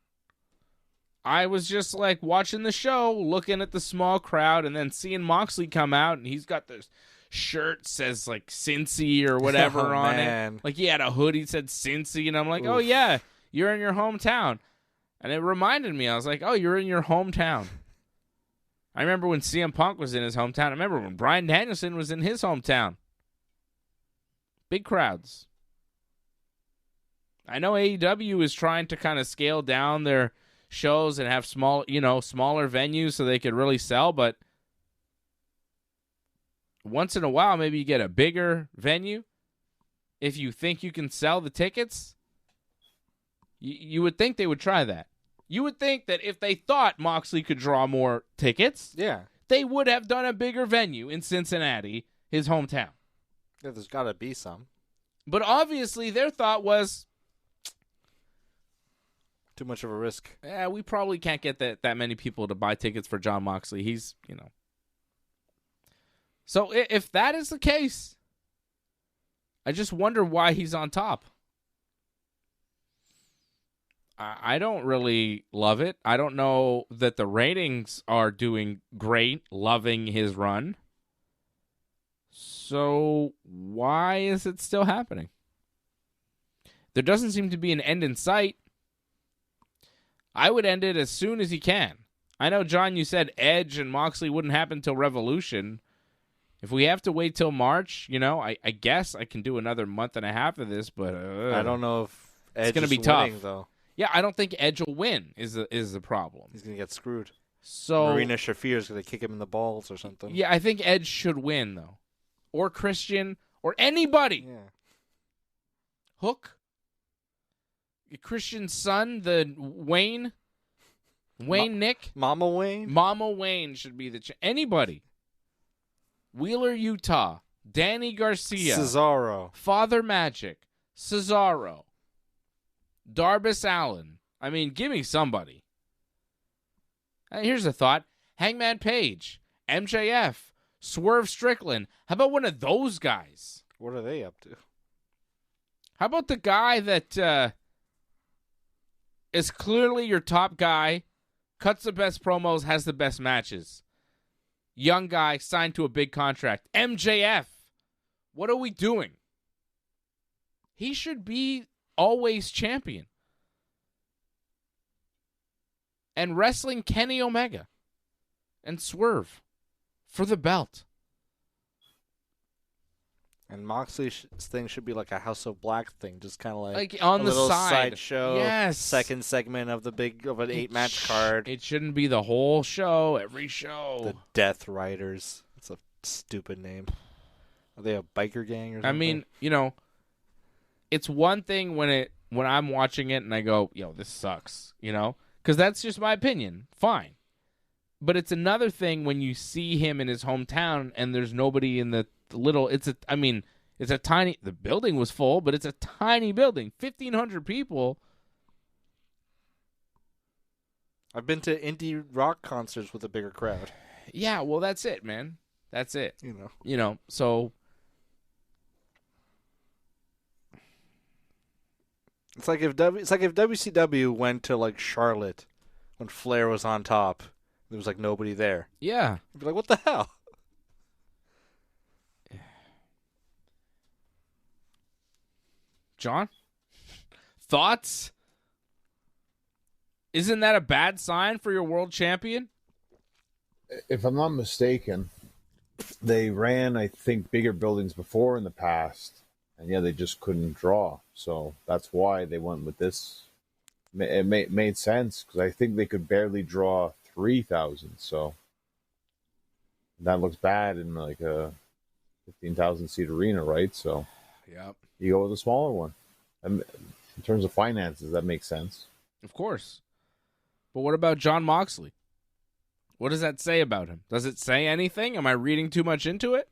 I was just like watching the show, looking at the small crowd, and then seeing Moxley come out, and he's got this shirt says like Cincy or whatever on it. Like he had a hoodie that said Cincy, and I'm like, oh yeah, you're in your hometown. And it reminded me, I was like, oh, you're in your hometown. I remember when CM Punk was in his hometown. I remember when Bryan Danielson was in his hometown. Big crowds. I know AEW is trying to kind of scale down their shows and have smaller venues so they could really sell, but once in a while, maybe you get a bigger venue. If you think you can sell the tickets, you would think they would try that. You would think that if they thought Moxley could draw more tickets, they would have done a bigger venue in Cincinnati, his hometown. Yeah, there's got to be some. But obviously their thought was, too much of a risk. Yeah, we probably can't get that many people to buy tickets for Jon Moxley. He's, So if that is the case, I just wonder why he's on top. I don't really love it. I don't know that the ratings are doing great, loving his run. So why is it still happening? There doesn't seem to be an end in sight. I would end it as soon as he can. I know, John, you said Edge and Moxley wouldn't happen till Revolution. If we have to wait till March, I guess I can do another month and a half of this, but I don't know if Edge it's going to be winning, tough. Though. Yeah, I don't think Edge will win is the problem. He's going to get screwed. So Marina Shafir is going to kick him in the balls or something. Yeah, I think Edge should win, though. Or Christian, or anybody. Yeah. Hook? Christian's son, the Wayne? Nick? Mama Wayne? Mama Wayne should be anybody. Wheeler, Utah. Danny Garcia. Cesaro. Father Magic. Cesaro. Darbus Allen. I mean, give me somebody. Here's a thought. Hangman Page. MJF. Swerve Strickland. How about one of those guys? What are they up to? How about the guy that is clearly your top guy, cuts the best promos, has the best matches? Young guy signed to a big contract. MJF. What are we doing? He should be always champion. And wrestling Kenny Omega and Swerve for the belt. And Moxley's thing should be like a House of Black thing, just kind of like on a the little side show. Yes. Second segment of an 8-match card. It shouldn't be the whole show, every show. The Death Riders. It's a stupid name. Are they a biker gang or something? I mean, it's one thing when I'm watching it and I go, yo, this sucks, because that's just my opinion. Fine. But it's another thing when you see him in his hometown and there's nobody in the little, it's a tiny, the building was full, but it's a tiny building, 1,500 people. I've been to indie rock concerts with a bigger crowd. Yeah, well, that's it, man. That's it. So it's like if WCW went to like Charlotte when Flair was on top. There was like nobody there. Yeah. You'd be like, what the hell? John? Thoughts? Isn't that a bad sign for your world champion? If I'm not mistaken, they ran, I think, bigger buildings before in the past. And yeah, they just couldn't draw. So that's why they went with this. It made sense because I think they could barely draw 3,000. So that looks bad in like a 15,000 seat arena, right? So yep. You go with a smaller one. And in terms of finances, that makes sense. Of course. But what about Jon Moxley? What does that say about him? Does it say anything? Am I reading too much into it?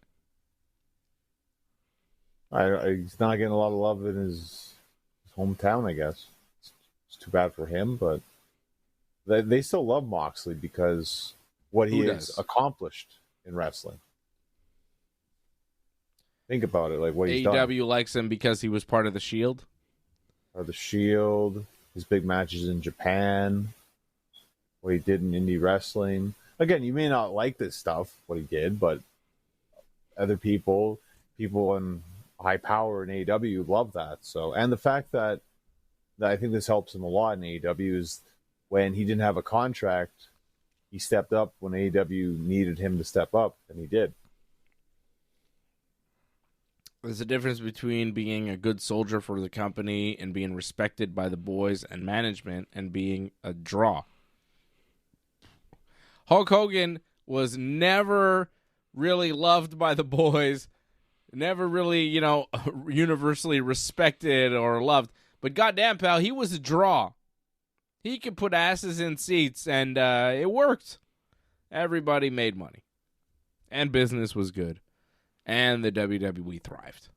He's not getting a lot of love in his hometown, I guess. It's too bad for him, but they still love Moxley because what he has accomplished in wrestling. Think about it, like what he's done. AEW likes him because he was part of the Shield. Or the Shield. his big matches in Japan, what he did in indie wrestling. Again, you may not like this stuff, what he did, but other people in high power in AEW love that. So, and the fact that I think this helps him a lot in AEW is when he didn't have a contract, he stepped up when AEW needed him to step up, and he did. There's a difference between being a good soldier for the company and being respected by the boys and management and being a draw. Hulk Hogan was never really loved by the boys, never really, universally respected or loved. But goddamn, pal, he was a draw. He could put asses in seats, and it worked. Everybody made money. And business was good. And the WWE thrived.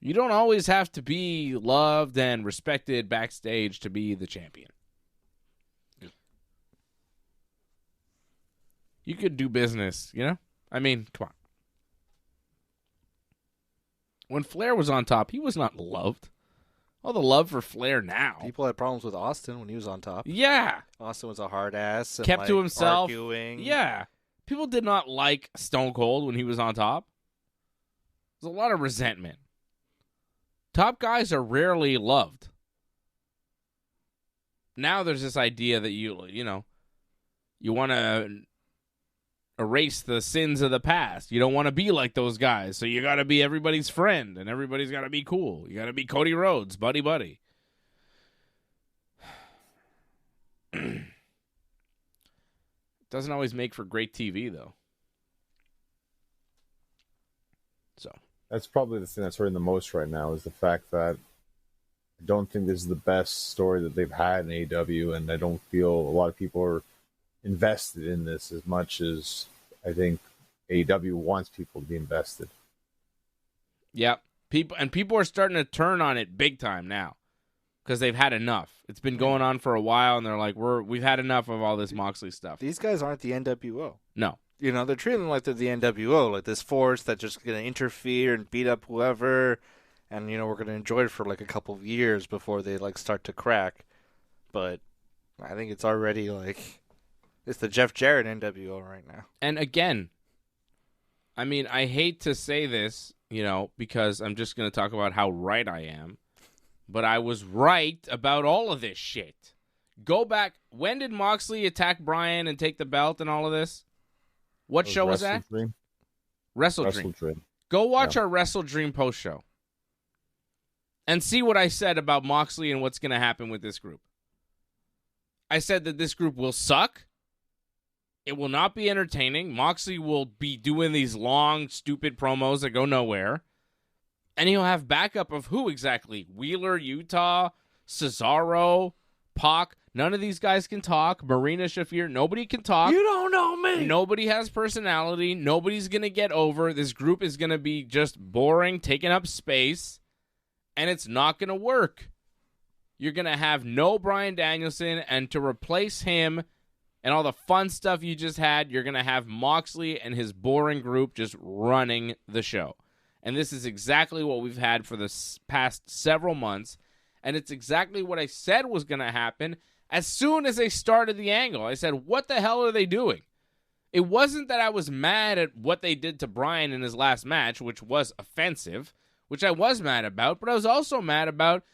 You don't always have to be loved and respected backstage to be the champion. You could do business, I mean, come on. When Flair was on top, he was not loved. All the love for Flair now. People had problems with Austin when he was on top. Yeah. Austin was a hard ass. And kept to himself. Arguing. Yeah. People did not like Stone Cold when he was on top. There's a lot of resentment. Top guys are rarely loved. Now there's this idea that you want to erase the sins of the past. You don't want to be like those guys, so you got to be everybody's friend, and everybody's got to be cool. You got to be Cody Rhodes, buddy. Doesn't always make for great TV, though. So that's probably the thing that's hurting the most right now is the fact that I don't think this is the best story that they've had in AEW, and I don't feel a lot of people are invested in this as much as I think AEW wants people to be invested. Yeah, people are starting to turn on it big time now because they've had enough. It's been going on for a while, and they're like, we've had enough of all this Moxley stuff. These guys aren't the NWO. No. They're treating them like they're the NWO, like this force that's just going to interfere and beat up whoever, and, we're going to enjoy it for, like, a couple of years before they, like, start to crack. But I think it's already, like, it's the Jeff Jarrett NWO right now. And again, I mean, I hate to say this, because I'm just going to talk about how right I am, but I was right about all of this shit. Go back. When did Moxley attack Bryan and take the belt and all of this? What show was that? Wrestle Dream. Go watch our Wrestle Dream post show and see what I said about Moxley and what's going to happen with this group. I said that this group will suck. It will not be entertaining. Moxley will be doing these long, stupid promos that go nowhere. And he'll have backup of who exactly? Wheeler, Utah, Cesaro, Pac. None of these guys can talk. Marina Shafir, nobody can talk. You don't know me. Nobody has personality. Nobody's going to get over. This group is going to be just boring, taking up space, and it's not going to work. You're going to have no Bryan Danielson, and to replace him and all the fun stuff you just had, you're going to have Moxley and his boring group just running the show. And this is exactly what we've had for the past several months, and it's exactly what I said was going to happen as soon as they started the angle. I said, what the hell are they doing? It wasn't that I was mad at what they did to Bryan in his last match, which was offensive, which I was mad about, but I was also mad about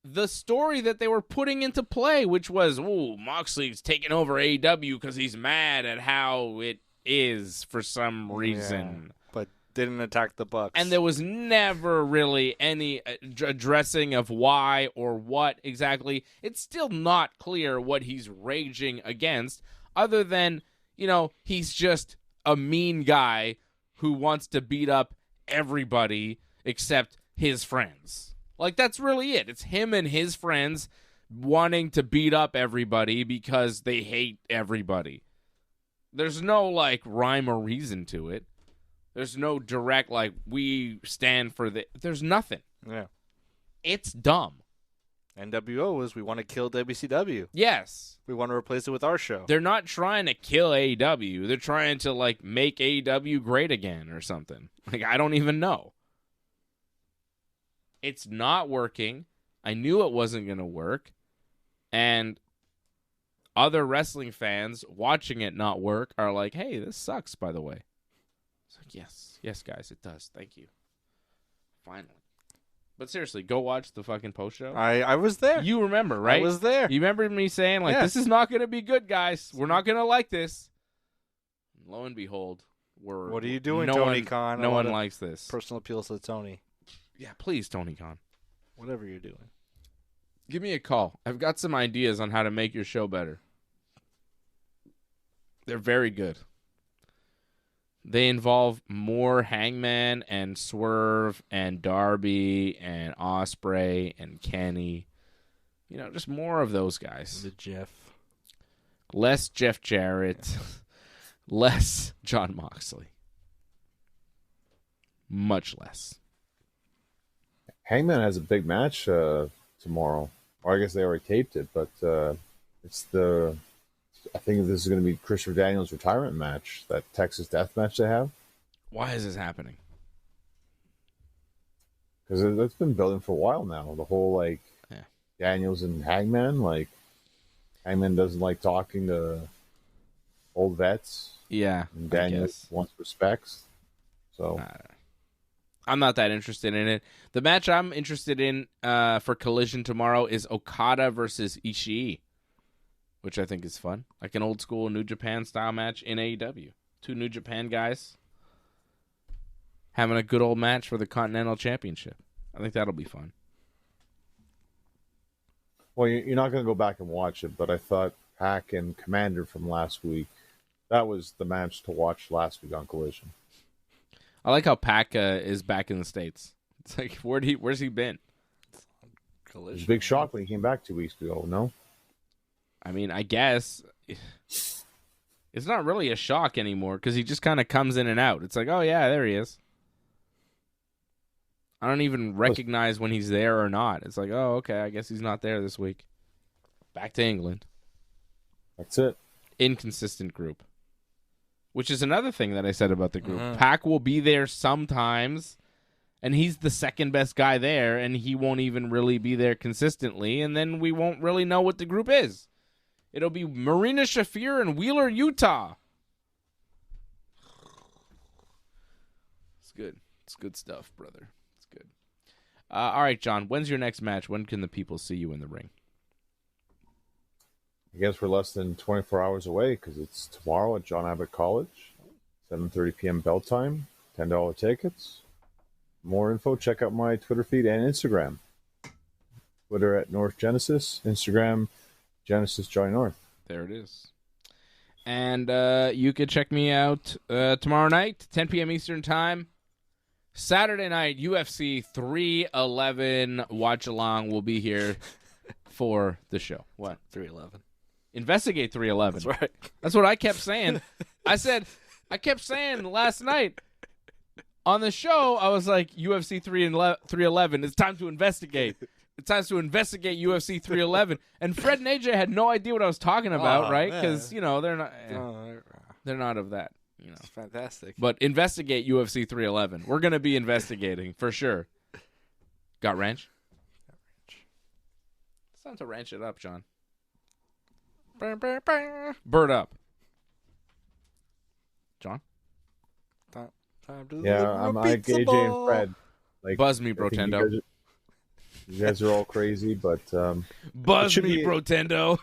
the story that they were putting into play, which was, Moxley's taking over AEW because he's mad at how it is for some reason. Yeah, but didn't attack the Bucks. And there was never really any addressing of why or what exactly. It's still not clear what he's raging against, other than, he's just a mean guy who wants to beat up everybody except his friends. Like, that's really it. It's him and his friends wanting to beat up everybody because they hate everybody. There's no, rhyme or reason to it. There's no direct, we stand for the... There's nothing. Yeah. It's dumb. NWO is we want to kill WCW. Yes. We want to replace it with our show. They're not trying to kill AEW. They're trying to, make AEW great again or something. I don't even know. It's not working. I knew it wasn't going to work. And other wrestling fans watching it not work are like, hey, this sucks, by the way. It's like, yes. Yes, guys, it does. Thank you. Finally. But seriously, go watch the fucking post show. I was there. You remember, right? I was there. You remember me saying, like, this is not going to be good, guys. We're not going to like this. Lo and behold, what are you doing, Tony Khan? No one likes this. Personal appeals to Tony. Yeah, please, Tony Khan. Whatever you're doing. Give me a call. I've got some ideas on how to make your show better. They're very good. They involve more Hangman and Swerve and Darby and Ospreay and Kenny. You know, just more of those guys. The Jeff. Less Jeff Jarrett. Less John Moxley. Much less. Hangman has a big match tomorrow. Or I guess they already taped it, but it's the... I think this is going to be Christopher Daniels' retirement match, that Texas Death match they have. Why is this happening? Because that's been building for a while now. The whole, Daniels and Hangman, Hangman doesn't like talking to old vets. Yeah, and Daniels wants respects. So I'm not that interested in it. The match I'm interested in for Collision tomorrow is Okada versus Ishii, which I think is fun. Like an old school New Japan style match in AEW. Two New Japan guys having a good old match for the Continental Championship. I think that'll be fun. Well, you're not going to go back and watch it, but I thought Pac and Commander from last week, that was the match to watch last week on Collision. I like how Pac is back in the States. It's like, where's he been? Collision. It was a big shock when he came back 2 weeks ago, no? I mean, I guess it's not really a shock anymore because he just kind of comes in and out. It's like, oh, yeah, there he is. I don't even recognize when he's there or not. It's like, oh, okay, I guess he's not there this week. Back to England. That's it. Inconsistent group. Which is another thing that I said about the group. Pac will be there sometimes, and he's the second best guy there, and he won't even really be there consistently, and then we won't really know what the group is. It'll be Marina Shafir and Wheeler, Utah. It's good. It's good stuff, brother. It's good. All right, John, when's your next match? When can the people see you in the ring? I guess we're less than 24 hours away because it's tomorrow at John Abbott College, 7:30 p.m. bell time, $10 tickets. More info, check out my Twitter feed and Instagram. Twitter at North Genesis, Instagram Genesis Joy North. There it is. And you can check me out tomorrow night, 10 p.m. Eastern Time. Saturday night, UFC 311 watch along will be here for the show. What? 311. Investigate 311. That's right. That's what I kept saying. I kept saying last night on the show, I was like, UFC 311, it's time to investigate. It's time to investigate UFC 311. And Fred and AJ had no idea what I was talking about, right? Because, they're not of that. It's fantastic. But investigate UFC 311. We're going to be investigating, for sure. Got ranch? It's time to ranch it up, John. Bird up. John? Time to I'm like AJ and Fred. Like, buzz me, Brotendo. You guys are all crazy, but... buzz me, Brotendo.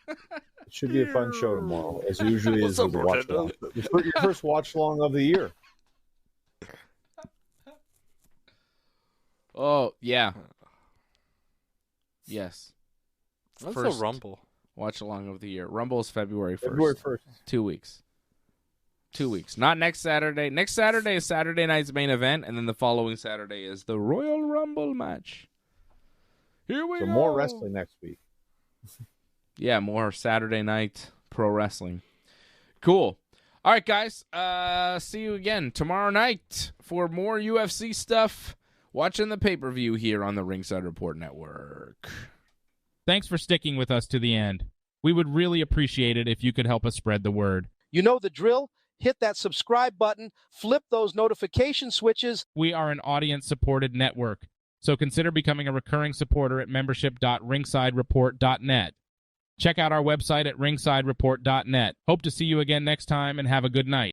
It should be a fun show tomorrow, as usually is with the watch along. Your first watch along of the year. Oh, yeah. Yes. What's the Rumble? Watch along of the year. Rumble is February 1st. February 1st. 2 weeks. 2 weeks. Not next Saturday. Next Saturday is Saturday night's main event, and then the following Saturday is the Royal Rumble match. Here we go. More wrestling next week. Yeah, more Saturday night pro wrestling. Cool. All right, guys. See you again tomorrow night for more UFC stuff. Watching the pay-per-view here on the Ringside Report Network. Thanks for sticking with us to the end. We would really appreciate it if you could help us spread the word. You know the drill. Hit that subscribe button. Flip those notification switches. We are an audience-supported network. So consider becoming a recurring supporter at membership.ringsidereport.net. Check out our website at ringsidereport.net. Hope to see you again next time, and have a good night.